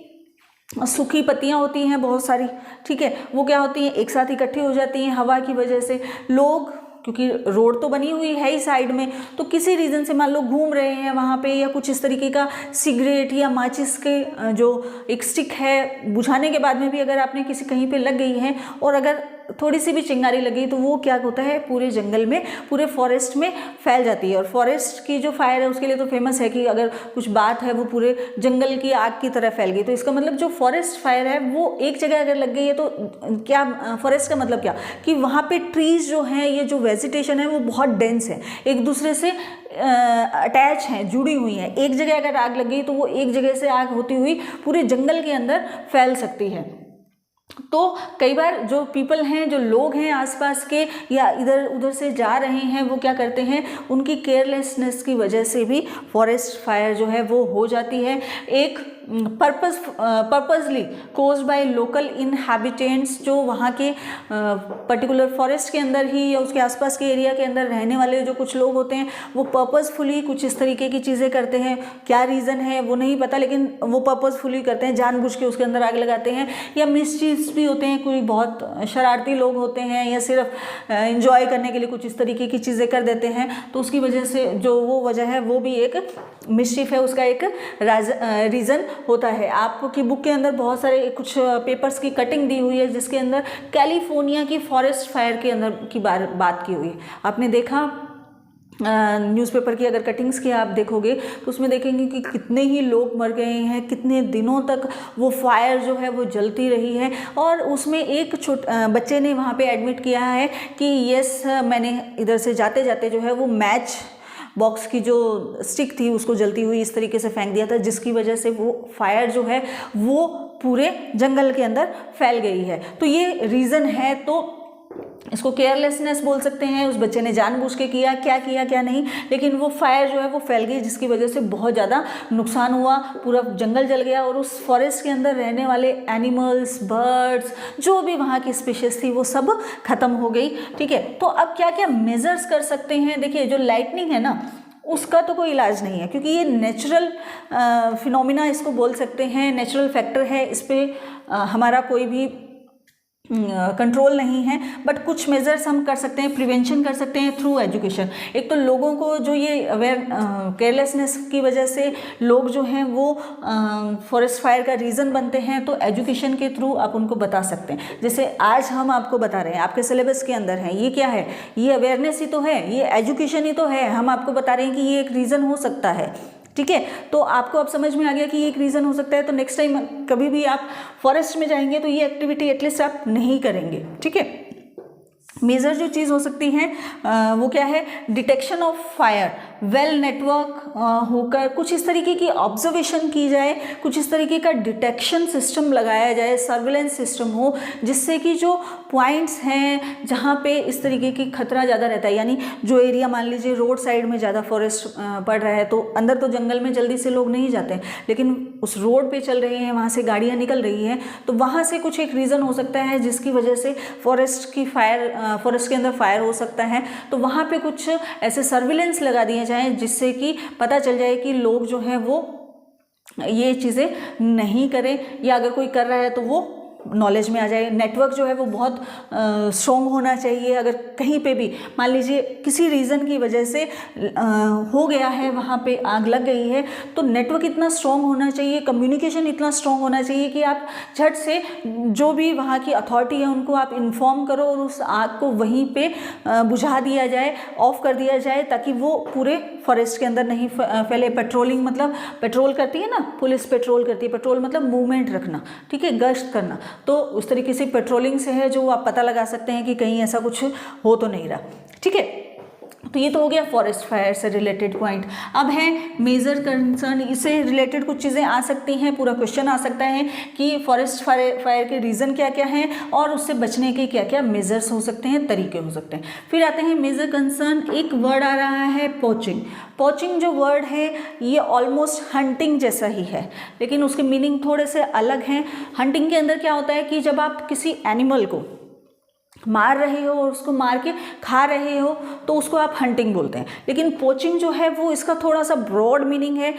सूखी पत्तियाँ होती हैं बहुत सारी, ठीक है, वो क्या होती हैं एक साथ इकट्ठी हो जाती हैं हवा की वजह से। लोग, क्योंकि रोड तो बनी हुई है ही साइड में, तो किसी रीज़न से मान लो घूम रहे हैं वहाँ पे, या कुछ इस तरीके का सिगरेट या माचिस के जो एक स्टिक है बुझाने के बाद में भी अगर आपने किसी कहीं पे लग गई है और अगर थोड़ी सी भी चिंगारी लगी तो वो क्या होता है पूरे जंगल में, पूरे फॉरेस्ट में फैल जाती है। और फॉरेस्ट की जो फायर है उसके लिए तो फेमस है कि अगर कुछ बात है वो पूरे जंगल की आग की तरह फैल गई। तो इसका मतलब जो फॉरेस्ट फायर है वो एक जगह अगर लग गई है तो क्या फॉरेस्ट का मतलब क्या कि वहाँ पे ट्रीज जो हैं, ये जो वेजिटेशन है वो बहुत डेंस है, एक दूसरे से अटैच हैं, जुड़ी हुई हैं। एक जगह अगर आग लग गई तो वो एक जगह से आग होती हुई पूरे जंगल के अंदर फैल सकती है। तो कई बार जो पीपल हैं, जो लोग हैं आसपास के या इधर उधर से जा रहे हैं, वो क्या करते हैं, उनकी केयरलेसनेस की वजह से भी फॉरेस्ट फायर जो है वो हो जाती है। एक purposely caused by local inhabitants, जो वहाँ के पर्टिकुलर फॉरेस्ट के अंदर ही या उसके आसपास के एरिया के अंदर रहने वाले जो कुछ लोग होते हैं वो पर्पसफुली कुछ इस तरीके की चीज़ें करते हैं। क्या रीज़न है वो नहीं पता, लेकिन वो पर्पसफुली करते हैं, जानबूझ के उसके अंदर आग लगाते हैं। या मिसचीव्स भी होते हैं, कोई बहुत शरारती लोग होते हैं या सिर्फ इंजॉय करने के लिए कुछ इस तरीके की चीज़ें कर देते हैं, तो उसकी वजह से जो वो वजह है वो भी एक मिसचीफ है, उसका एक रीज़न होता है। आपकी बुक के अंदर बहुत सारे कुछ पेपर्स की कटिंग दी हुई है जिसके अंदर कैलिफोर्निया की फॉरेस्ट फायर के अंदर की बात की हुई है। आपने देखा न्यूज़पेपर की अगर कटिंग्स की आप देखोगे तो उसमें देखेंगे कि कितने ही लोग मर गए हैं, कितने दिनों तक वो फायर जो है वो जलती रही है। और उसमें एक बच्चे ने वहाँ पे एडमिट किया है कि यस, मैंने इधर से जाते जाते जो है वो मैच बॉक्स की जो स्टिक थी उसको जलती हुई इस तरीके से फेंक दिया था, जिसकी वजह से वो फायर जो है वो पूरे जंगल के अंदर फैल गई है। तो ये रीज़न है, तो इसको केयरलेसनेस बोल सकते हैं। उस बच्चे ने जानबूझ के किया क्या नहीं, लेकिन वो फायर जो है वो फैल गई, जिसकी वजह से बहुत ज़्यादा नुकसान हुआ, पूरा जंगल जल गया और उस फॉरेस्ट के अंदर रहने वाले एनिमल्स, बर्ड्स, जो भी वहाँ की स्पीशीज थी वो सब खत्म हो गई। ठीक है, तो अब क्या क्या मेजर्स कर सकते हैं? देखिए, जो लाइटनिंग है ना उसका तो कोई इलाज नहीं है, क्योंकि ये नेचुरल फिनोमिना इसको बोल सकते हैं, नेचुरल फैक्टर है, इस पर हमारा कोई भी कंट्रोल नहीं है। बट कुछ मेजर्स हम कर सकते हैं, प्रिवेंशन कर सकते हैं थ्रू एजुकेशन। एक तो लोगों को जो ये केयरलेसनेस की वजह से लोग जो हैं वो फॉरेस्ट फायर का रीज़न बनते हैं, तो एजुकेशन के थ्रू आप उनको बता सकते हैं। जैसे आज हम आपको बता रहे हैं, आपके सिलेबस के अंदर है, ये क्या है, ये अवेयरनेस ही तो है, ये एजुकेशन ही तो है। हम आपको बता रहे हैं कि ये एक रीज़न हो सकता है। ठीक है, तो आपको अब समझ में आ गया कि ये एक रीज़न हो सकता है, तो नेक्स्ट टाइम कभी भी आप फॉरेस्ट में जाएंगे तो ये एक्टिविटी एटलीस्ट आप नहीं करेंगे। ठीक है, मेजर जो चीज़ हो सकती है वो क्या है, detection of fire, well network होकर कुछ इस तरीके की ऑब्जर्वेशन की जाए, कुछ इस तरीके का डिटेक्शन सिस्टम लगाया जाए, सर्विलेंस सिस्टम हो, जिससे कि जो पॉइंट्स हैं जहाँ पे इस तरीके की खतरा ज़्यादा रहता है, यानी जो एरिया मान लीजिए रोड साइड में ज़्यादा फॉरेस्ट पड़ रहा है, तो अंदर तो जंगल में जल्दी से लोग नहीं जाते हैं, लेकिन उस रोड पे चल रहे हैं, वहाँ से गाड़ियाँ निकल रही हैं, तो वहाँ से कुछ एक रीज़न हो सकता है जिसकी वजह से फॉरेस्ट के अंदर फायर हो सकता है। तो वहाँ पे कुछ ऐसे सर्विलेंस लगा दिए जाएं जिससे कि पता चल जाए कि लोग जो हैं वो ये चीज़ें नहीं करें, या अगर कोई कर रहा है तो वो नॉलेज में आ जाए। नेटवर्क जो है वो बहुत स्ट्रॉन्ग होना चाहिए। अगर कहीं पे भी मान लीजिए किसी रीज़न की वजह से हो गया है, वहाँ पे आग लग गई है, तो नेटवर्क इतना स्ट्रॉन्ग होना चाहिए, कम्युनिकेशन इतना स्ट्रॉन्ग होना चाहिए कि आप झट से जो भी वहाँ की अथॉरिटी है उनको आप इन्फॉर्म करो और उस आग को वहीं पे बुझा दिया जाए, ऑफ कर दिया जाए, ताकि वो पूरे फॉरेस्ट के अंदर नहीं फैले। पेट्रोलिंग मतलब पेट्रोल करती है ना, पुलिस पेट्रोल करती है, पेट्रोल मतलब मूवमेंट रखना, ठीक है, गश्त करना, तो उस तरीके से पेट्रोलिंग से है जो आप पता लगा सकते हैं कि कहीं ऐसा कुछ हो तो नहीं रहा, ठीक है। तो ये तो हो गया फॉरेस्ट फायर से रिलेटेड पॉइंट। अब है मेजर कंसर्न, इससे रिलेटेड कुछ चीज़ें आ सकती हैं, पूरा क्वेश्चन आ सकता है कि फॉरेस्ट फायर के रीज़न क्या क्या हैं और उससे बचने के क्या क्या मेजर्स हो सकते हैं, तरीके हो सकते हैं। फिर आते हैं मेजर कंसर्न, एक वर्ड आ रहा है पोचिंग। पोचिंग जो वर्ड है ये ऑलमोस्ट हंटिंग जैसा ही है, लेकिन उसके मीनिंग थोड़े से अलग हैं। हंटिंग के अंदर क्या होता है कि जब आप किसी एनिमल को मार रहे हो और उसको मार के खा रहे हो तो उसको आप हंटिंग बोलते हैं, लेकिन पोचिंग जो है वो इसका थोड़ा सा ब्रॉड मीनिंग है।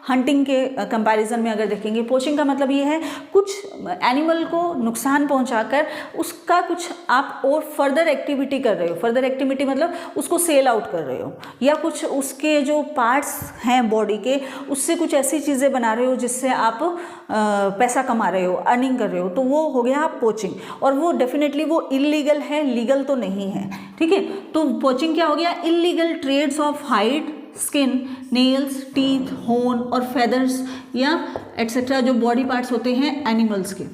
हंटिंग के कंपैरिजन में अगर देखेंगे, पोचिंग का मतलब ये है कुछ एनिमल को नुकसान पहुंचाकर उसका कुछ आप और फर्दर एक्टिविटी कर रहे हो। फर्दर एक्टिविटी मतलब उसको सेल आउट कर रहे हो, या कुछ उसके जो पार्ट्स हैं बॉडी के उससे कुछ ऐसी चीज़ें बना रहे हो जिससे आप पैसा कमा रहे हो, अर्निंग कर रहे हो, तो वो हो गया पोचिंग। और वो डेफिनेटली वो इलीगल है, लीगल तो नहीं है, ठीक है। तो पोचिंग क्या हो गया, illegal trades of hide, skin, nails, teeth, horn और फेदर्स या एटसेट्रा जो बॉडी पार्ट्स होते हैं एनिमल्स के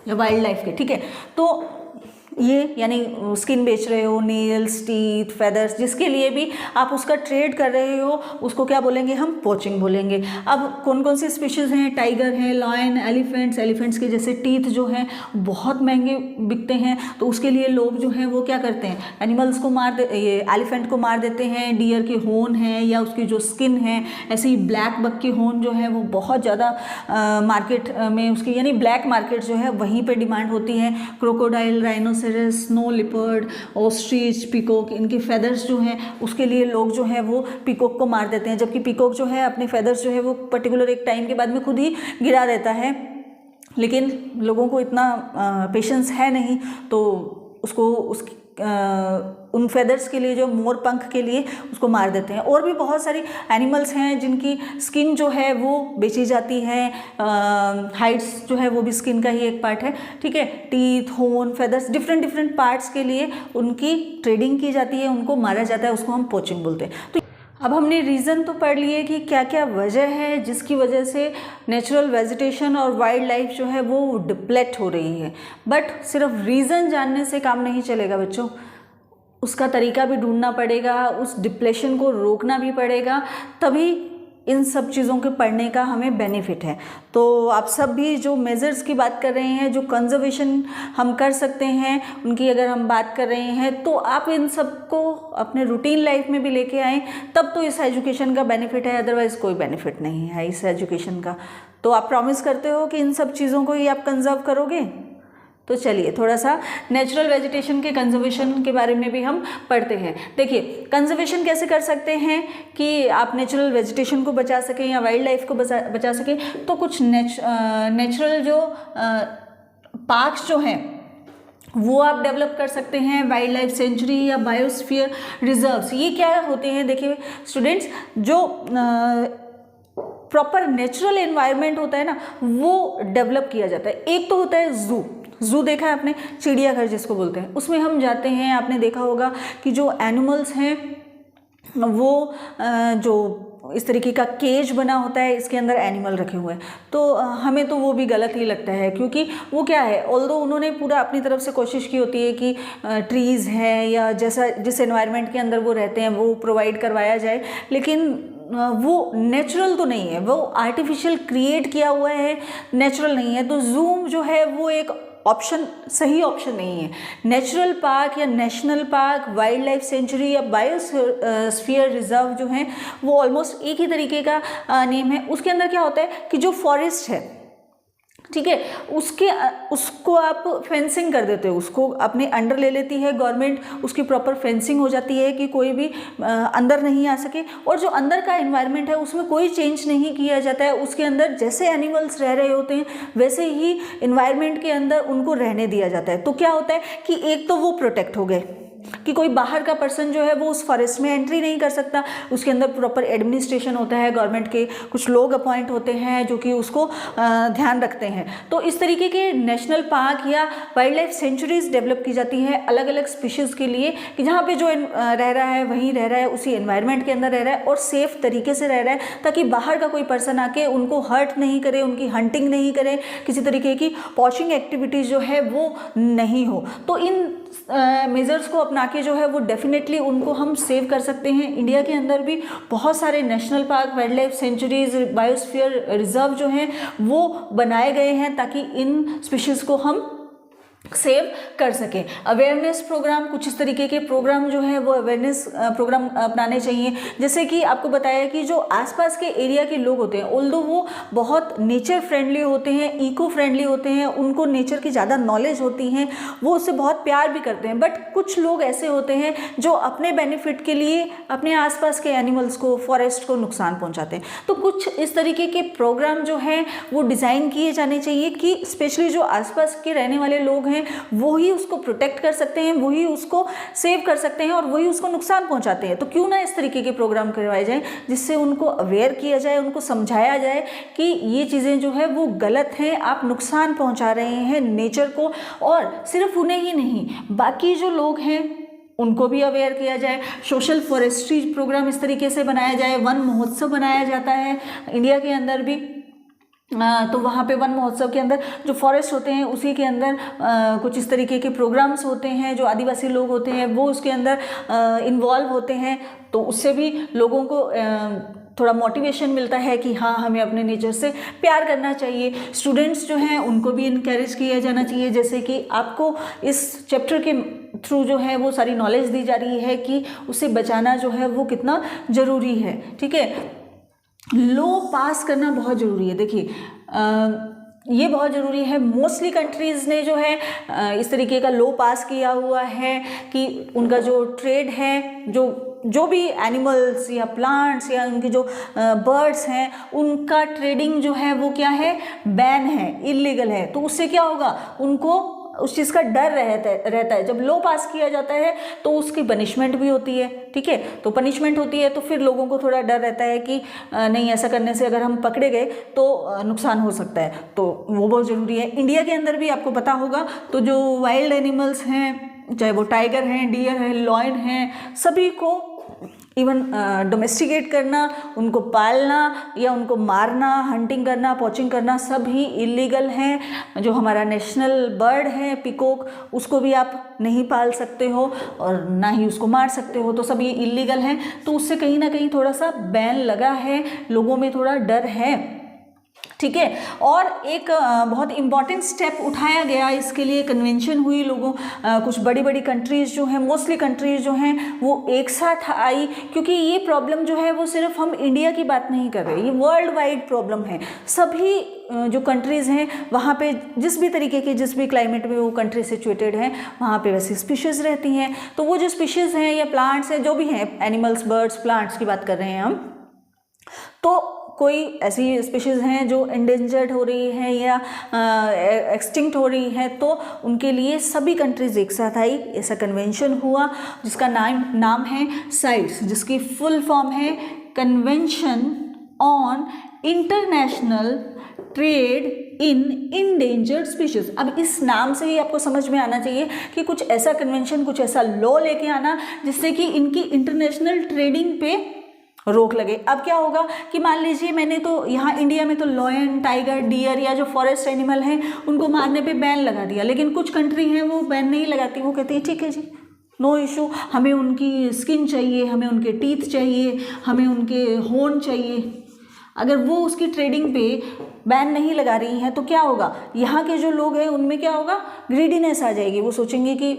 या वाइल्ड लाइफ के, ठीक है। तो ये यानी स्किन बेच रहे हो, नेल्स, टीथ, फेदर्स, जिसके लिए भी आप उसका ट्रेड कर रहे हो उसको क्या बोलेंगे, हम पोचिंग बोलेंगे। अब कौन कौन से स्पीशीज़ हैं, टाइगर है, लायन, एलिफेंट्स। एलिफेंट्स के जैसे टीथ जो हैं बहुत महंगे बिकते हैं, तो उसके लिए लोग जो हैं वो क्या करते हैं, एनिमल्स को ये एलिफेंट को मार देते हैं। डियर के होर्न है या उसकी जो स्किन है, ऐसे ही ब्लैक बक की होर्न जो है वो बहुत ज़्यादा मार्केट में उसकी यानी ब्लैक मार्केट जो है वहीं पर डिमांड होती है। Crocodile, rhinoceros, snow leopard, ostrich, peacock, इनके फेदर्स जो हैं उसके लिए लोग जो है वो पीकॉक को मार देते हैं, जबकि पीकॉक जो है अपने फेदर्स जो है वो पर्टिकुलर एक टाइम के बाद में खुद ही गिरा देता है, लेकिन लोगों को इतना पेशेंस है नहीं, तो उसको उन फेदर्स के लिए जो मोर पंख के लिए उसको मार देते हैं। और भी बहुत सारी एनिमल्स हैं जिनकी स्किन जो है वो बेची जाती है, हाइड्स जो है वो भी स्किन का ही एक पार्ट है, ठीक है। टीथ, होर्न, फेदर्स, डिफरेंट डिफरेंट पार्ट्स के लिए उनकी ट्रेडिंग की जाती है, उनको मारा जाता है, उसको हम पोचिंग बोलते हैं। तो अब हमने रीज़न तो पढ़ लिए कि क्या क्या वजह है जिसकी वजह से नेचुरल वेजिटेशन और वाइल्ड लाइफ जो है वो डिप्लेट हो रही है, बट सिर्फ रीज़न जानने से काम नहीं चलेगा बच्चों, उसका तरीका भी ढूंढना पड़ेगा, उस डिप्लेशन को रोकना भी पड़ेगा, तभी इन सब चीज़ों के पढ़ने का हमें बेनिफिट है। तो आप सब भी जो मेजर्स की बात कर रहे हैं, जो कंजर्वेशन हम कर सकते हैं उनकी अगर हम बात कर रहे हैं, तो आप इन सब को अपने रूटीन लाइफ में भी लेके आएँ, तब तो इस एजुकेशन का बेनिफिट है, अदरवाइज़ कोई बेनिफिट नहीं है इस एजुकेशन का। तो आप प्रॉमिस करते हो कि इन सब चीज़ों को ही आप कंजर्व करोगे? तो चलिए थोड़ा सा नेचुरल वेजिटेशन के कंजर्वेशन के बारे में भी हम पढ़ते हैं। देखिए कंजर्वेशन कैसे कर सकते हैं कि आप नेचुरल वेजिटेशन को बचा सकें या वाइल्ड लाइफ को बचा सकें, तो कुछ नेचुरल जो पार्क्स जो हैं वो आप डेवलप कर सकते हैं, वाइल्ड लाइफ सेंचुरी या बायोस्फीयर रिजर्व्स। ये क्या होते हैं, देखिए स्टूडेंट्स, जो प्रॉपर नेचुरल एनवायरनमेंट होता है ना वो डेवलप किया जाता है। एक तो होता है ज़ू देखा है आपने, चिड़ियाघर जिसको बोलते हैं, उसमें हम जाते हैं, आपने देखा होगा कि जो एनिमल्स हैं वो जो इस तरीके का केज बना होता है, इसके अंदर एनिमल रखे हुए हैं, तो हमें तो वो भी गलत ही लगता है, क्योंकि वो क्या है, ऑल्दो उन्होंने पूरा अपनी तरफ से कोशिश की होती है कि ट्रीज़ हैं या जैसा जिस एनवायरनमेंट के अंदर वो रहते हैं वो प्रोवाइड करवाया जाए, लेकिन वो नेचुरल तो नहीं है, वो आर्टिफिशियल क्रिएट किया हुआ है, नेचुरल नहीं है। तो ज़ू जो है वो एक ऑप्शन, सही ऑप्शन नहीं है। नेचुरल पार्क या national park, wild life sanctuary या बायोस्फीयर रिजर्व जो हैं वो ऑलमोस्ट एक ही तरीके का नेम है। उसके अंदर क्या होता है कि जो फॉरेस्ट है, ठीक है, उसको आप फेंसिंग कर देते हो, उसको अपने अंडर ले लेती है गवर्नमेंट, उसकी प्रॉपर फेंसिंग हो जाती है कि कोई भी अंदर नहीं आ सके, और जो अंदर का एनवायरनमेंट है उसमें कोई चेंज नहीं किया जाता है, उसके अंदर जैसे एनिमल्स रह रहे होते हैं वैसे ही एनवायरनमेंट के अंदर उनको रहने दिया जाता है। तो क्या होता है कि एक तो वो प्रोटेक्ट हो गए, कि कोई बाहर का पर्सन जो है वो उस फॉरेस्ट में एंट्री नहीं कर सकता। उसके अंदर प्रॉपर एडमिनिस्ट्रेशन होता है, गवर्नमेंट के कुछ लोग अपॉइंट होते हैं जो कि उसको ध्यान रखते हैं। तो इस तरीके के नेशनल पार्क या वाइल्ड लाइफ सेंचुरीज डेवलप की जाती है अलग अलग स्पीशीज़ के लिए, कि जहाँ पे जो रह रहा है वहीं रह रहा है, उसी एनवायरनमेंट के अंदर रह रहा है और सेफ तरीके से रह रहा है, ताकि बाहर का कोई पर्सन आके उनको हर्ट नहीं करे, उनकी हंटिंग नहीं करे, किसी तरीके की पॉचिंग एक्टिविटीज़ जो है वो नहीं हो। तो इन मेजर्स को अपना के जो है वो डेफिनेटली उनको हम सेव कर सकते हैं। इंडिया के अंदर भी बहुत सारे national park, wild life sanctuaries, biosphere reserve जो हैं वो बनाए गए हैं ताकि इन स्पीशीज़ को हम सेव कर सकें। अवेयरनेस प्रोग्राम, कुछ इस तरीके के प्रोग्राम जो है वो अवेयरनेस प्रोग्राम अपनाने चाहिए। जैसे कि आपको बताया कि जो आसपास के एरिया के लोग होते हैं, ऑल्दो वो बहुत नेचर फ्रेंडली होते हैं, इको फ्रेंडली होते हैं, उनको नेचर की ज़्यादा नॉलेज होती है, वो उससे बहुत प्यार भी करते हैं, बट कुछ लोग ऐसे होते हैं जो अपने बेनिफिट के लिए अपने आसपास के एनिमल्स को, फॉरेस्ट को नुकसान पहुँचाते हैं। तो कुछ इस तरीके के प्रोग्राम जो हैं वो डिज़ाइन किए जाने चाहिए कि स्पेशली जो आसपास के रहने वाले लोग हैं वो ही उसको प्रोटेक्ट कर सकते हैं, वही उसको सेव कर सकते हैं और वही उसको नुकसान पहुंचाते हैं। तो क्यों ना इस तरीके के प्रोग्राम करवाए जाएं जिससे उनको अवेयर किया जाए, उनको समझाया जाए कि ये चीज़ें जो है वो गलत हैं, आप नुकसान पहुंचा रहे हैं नेचर को, और सिर्फ उन्हें ही नहीं बाकी जो लोग हैं उनको भी अवेयर किया जाए। सोशल फॉरेस्ट्री प्रोग्राम इस तरीके से बनाया जाए। वन महोत्सव बनाया जाता है इंडिया के अंदर भी, तो वहाँ पे वन महोत्सव के अंदर जो फॉरेस्ट होते हैं उसी के अंदर कुछ इस तरीके के प्रोग्राम्स होते हैं, जो आदिवासी लोग होते हैं वो उसके अंदर इन्वॉल्व होते हैं, तो उससे भी लोगों को थोड़ा मोटिवेशन मिलता है कि हाँ हमें अपने नेचर से प्यार करना चाहिए। स्टूडेंट्स जो हैं उनको भी इनकरेज किया जाना चाहिए, जैसे कि आपको इस चैप्टर के थ्रू जो है वो सारी नॉलेज दी जा रही है कि उसे बचाना जो है वो कितना ज़रूरी है। ठीक है, लॉ पास करना बहुत ज़रूरी है। देखिए ये बहुत ज़रूरी है। मोस्टली कंट्रीज़ ने जो है इस तरीके का लॉ पास किया हुआ है कि उनका जो ट्रेड है, जो भी एनिमल्स या प्लांट्स या उनके जो बर्ड्स हैं उनका ट्रेडिंग जो है वो क्या है, बैन है, इलीगल है। तो उससे क्या होगा, उनको उस चीज़ का डर रहता है। जब लॉ पास किया जाता है तो उसकी पनिशमेंट भी होती है। ठीक है, तो पनिशमेंट होती है तो फिर लोगों को थोड़ा डर रहता है कि नहीं, ऐसा करने से अगर हम पकड़े गए तो नुकसान हो सकता है, तो वो बहुत ज़रूरी है। इंडिया के अंदर भी आपको पता होगा तो जो वाइल्ड एनिमल्स हैं, चाहे वो टाइगर हैं, डियर हैं, लॉयन हैं, सभी को इवन डोमेस्टिकेट करना, उनको पालना या उनको मारना, हंटिंग करना, पॉचिंग करना सब ही इलीगल हैं। जो हमारा नेशनल बर्ड है पीकॉक, उसको भी आप नहीं पाल सकते हो और ना ही उसको मार सकते हो, तो सब ये इलीगल हैं। तो उससे कहीं ना कहीं थोड़ा सा बैन लगा है, लोगों में थोड़ा डर है। ठीक है, और एक बहुत इम्पॉर्टेंट स्टेप उठाया गया इसके लिए, कन्वेंशन हुई लोगों, कुछ बड़ी बड़ी कंट्रीज़ जो हैं, मोस्टली कंट्रीज़ जो हैं वो एक साथ आई, क्योंकि ये प्रॉब्लम जो है वो सिर्फ हम इंडिया की बात नहीं कर रहे, ये वर्ल्ड वाइड प्रॉब्लम है। सभी जो कंट्रीज़ हैं वहाँ पे जिस भी तरीके के, जिस भी क्लाइमेट में वो कंट्री सिचुएटेड है, वहाँ पे वैसी स्पीशीज़ रहती हैं। तो वो जो स्पीशीज़ हैं या प्लांट्स हैं, जो भी हैं, एनिमल्स, बर्ड्स, प्लांट्स की बात कर रहे हैं हम, तो कोई ऐसी स्पीशीज़ हैं जो एंडेंजर्ड हो रही हैं या एक्सटिंक्ट हो रही हैं, तो उनके लिए सभी कंट्रीज़ एक साथ आई, ऐसा कन्वेंशन हुआ जिसका नाम है साइट्स, जिसकी फुल फॉर्म है convention on international trade in endangered species. अब इस नाम से ही आपको समझ में आना चाहिए कि कुछ ऐसा कन्वेंशन, कुछ ऐसा लॉ लेके आना जिससे कि इनकी इंटरनेशनल ट्रेडिंग पे रोक लगे। अब क्या होगा कि मान लीजिए मैंने तो यहाँ इंडिया में तो लॉयन, टाइगर, डियर या जो फॉरेस्ट एनिमल हैं उनको मारने पे बैन लगा दिया, लेकिन कुछ कंट्री हैं वो बैन नहीं लगाती, वो कहती है ठीक है जी, नो इशू, हमें उनकी स्किन चाहिए, हमें उनके टीथ चाहिए, हमें उनके हॉर्न चाहिए। अगर वो उसकी ट्रेडिंग पे बैन नहीं लगा रही हैं तो क्या होगा, यहाँ के जो लोग हैं उनमें क्या होगा, ग्रीडीनेस आ जाएगी। वो सोचेंगे कि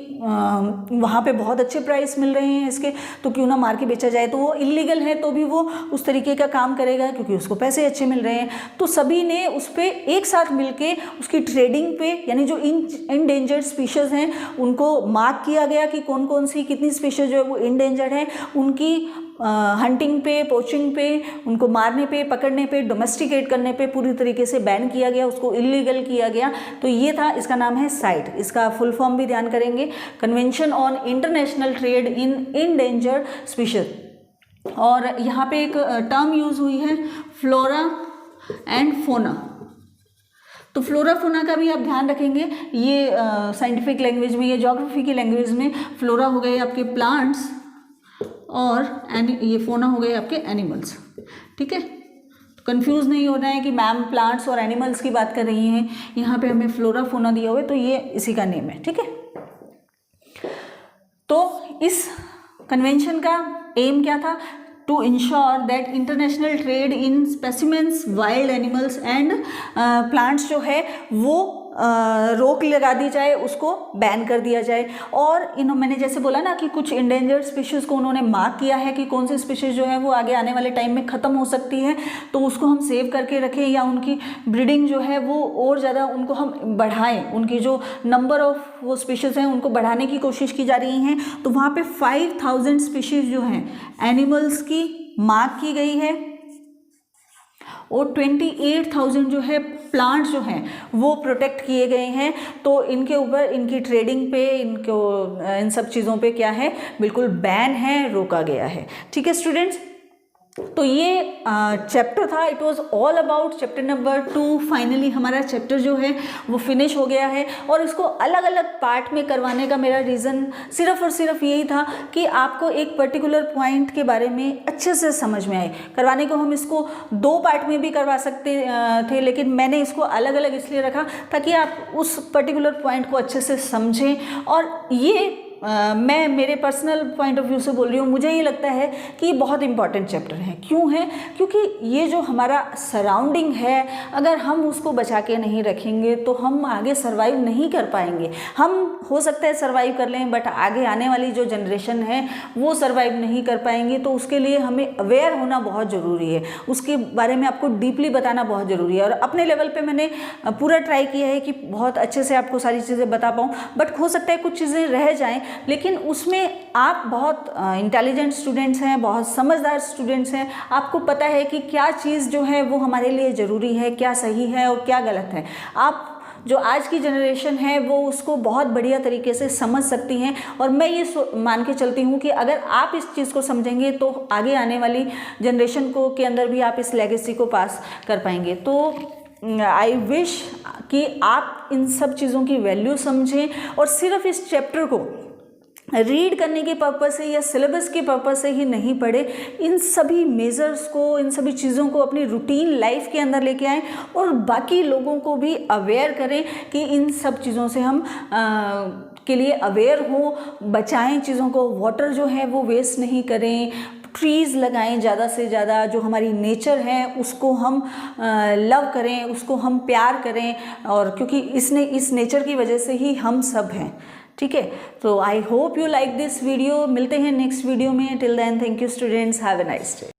वहाँ पे बहुत अच्छे प्राइस मिल रहे हैं इसके, तो क्यों ना मार के बेचा जाए। तो वो इलीगल है तो भी वो उस तरीके का काम करेगा क्योंकि उसको पैसे अच्छे मिल रहे हैं। तो सभी ने उस पर एक साथ मिलके उसकी ट्रेडिंग पे, यानी जो इंडेंजर्ड स्पीशीज़ हैं उनको मार्क किया गया कि कौन कौन सी कितनी स्पीशीज़ जो है वो इंडेंजर्ड है, उनकी हंटिंग पे, पोचिंग पे, उनको मारने पे, पकड़ने पे, डोमेस्टिकेट करने पे पूरी तरीके से बैन किया गया, उसको इलीगल किया गया। तो ये था, इसका नाम है साइट। इसका फुल फॉर्म भी ध्यान करेंगे, convention on international trade in endangered species. और यहाँ पे एक टर्म यूज़ हुई है, फ्लोरा एंड फोना। तो फ्लोरा फोना का भी आप ध्यान रखेंगे। ये साइंटिफिक लैंग्वेज में, ये ज्योग्राफी की लैंग्वेज में फ्लोरा हो गए आपके प्लांट्स और ये फोना हो गए आपके एनिमल्स। ठीक है, तो कंफ्यूज नहीं होना है कि मैम प्लांट्स और एनिमल्स की बात कर रही हैं, यहाँ पे हमें फ्लोरा फोना दिया हुआ है तो ये इसी का नेम है। ठीक है, तो इस कन्वेंशन का एम क्या था? To ensure that international trade in specimens, wild animals and plants जो है वो रोक लगा दी जाए, उसको बैन कर दिया जाए। और मैंने जैसे बोला ना कि कुछ इंडेंजर्ड स्पीशीज़ को उन्होंने मार्क किया है कि कौन सी स्पीशीज़ जो है वो आगे आने वाले टाइम में ख़त्म हो सकती है, तो उसको हम सेव करके रखें या उनकी ब्रीडिंग जो है वो और ज़्यादा उनको हम बढ़ाएं, उनकी जो नंबर ऑफ वो स्पीशीज़ हैं उनको बढ़ाने की कोशिश की जा रही हैं। तो वहाँ पे 5000 स्पीशीज़ जो हैं एनिमल्स की मार्क की गई है और 28,000 जो है प्लांट्स जो हैं वो प्रोटेक्ट किए गए हैं। तो इनके ऊपर, इनकी ट्रेडिंग पे, इनको इन सब चीज़ों पे क्या है, बिल्कुल बैन है, रोका गया है। ठीक है स्टूडेंट्स, तो ये चैप्टर था, it was all about chapter number 2। Finally हमारा चैप्टर जो है वो फिनिश हो गया है। और इसको अलग अलग पार्ट में करवाने का मेरा रीज़न सिर्फ और सिर्फ यही था कि आपको एक पर्टिकुलर पॉइंट के बारे में अच्छे से समझ में आए। करवाने को हम इसको 2 पार्ट में भी करवा सकते थे, लेकिन मैंने इसको अलग अलग इसलिए रखा ताकि आप उस पर्टिकुलर पॉइंट को अच्छे से समझें। और ये मैं मेरे पर्सनल पॉइंट ऑफ व्यू से बोल रही हूँ, मुझे ये लगता है कि ये बहुत इंपॉर्टेंट चैप्टर है। क्यों है? क्योंकि ये जो हमारा सराउंडिंग है, अगर हम उसको बचा के नहीं रखेंगे तो हम आगे सर्वाइव नहीं कर पाएंगे। हम हो सकता है सर्वाइव कर लें, बट आगे आने वाली जो जनरेशन है वो सर्वाइव नहीं कर पाएंगे। तो उसके लिए हमें अवेयर होना बहुत ज़रूरी है, उसके बारे में आपको डीपली बताना बहुत ज़रूरी है। और अपने लेवल पर मैंने पूरा ट्राई किया है कि बहुत अच्छे से आपको सारी चीज़ें बता पाऊँ, बट हो सकता है कुछ चीज़ें रह जाएँ, लेकिन उसमें आप बहुत इंटेलिजेंट स्टूडेंट्स हैं, बहुत समझदार स्टूडेंट्स हैं, आपको पता है कि क्या चीज़ जो है वो हमारे लिए ज़रूरी है, क्या सही है और क्या गलत है। आप जो आज की जनरेशन है वो उसको बहुत बढ़िया तरीके से समझ सकती हैं। और मैं ये मान के चलती हूँ कि अगर आप इस चीज़ को समझेंगे तो आगे आने वाली जनरेशन को के अंदर भी आप इस लेगेसी को पास कर पाएंगे। तो आई विश कि आप इन सब चीज़ों की वैल्यू समझें और सिर्फ इस चैप्टर को रीड करने के पर्पज़ से या सिलेबस के पर्पज़ से ही नहीं पढ़े, इन सभी मेजर्स को, इन सभी चीज़ों को अपनी रूटीन लाइफ के अंदर लेके आएँ और बाकी लोगों को भी अवेयर करें कि इन सब चीज़ों से हम के लिए अवेयर हों, बचाएं चीज़ों को। वाटर जो है वो वेस्ट नहीं करें, ट्रीज़ लगाएं ज़्यादा से ज़्यादा, जो हमारी नेचर है उसको हम लव करें, उसको हम प्यार करें। और क्योंकि इस नेचर की वजह से ही हम सब हैं। ठीक है, तो I hope you like this video. मिलते हैं नेक्स्ट वीडियो में। Till then thank you students, have a nice day.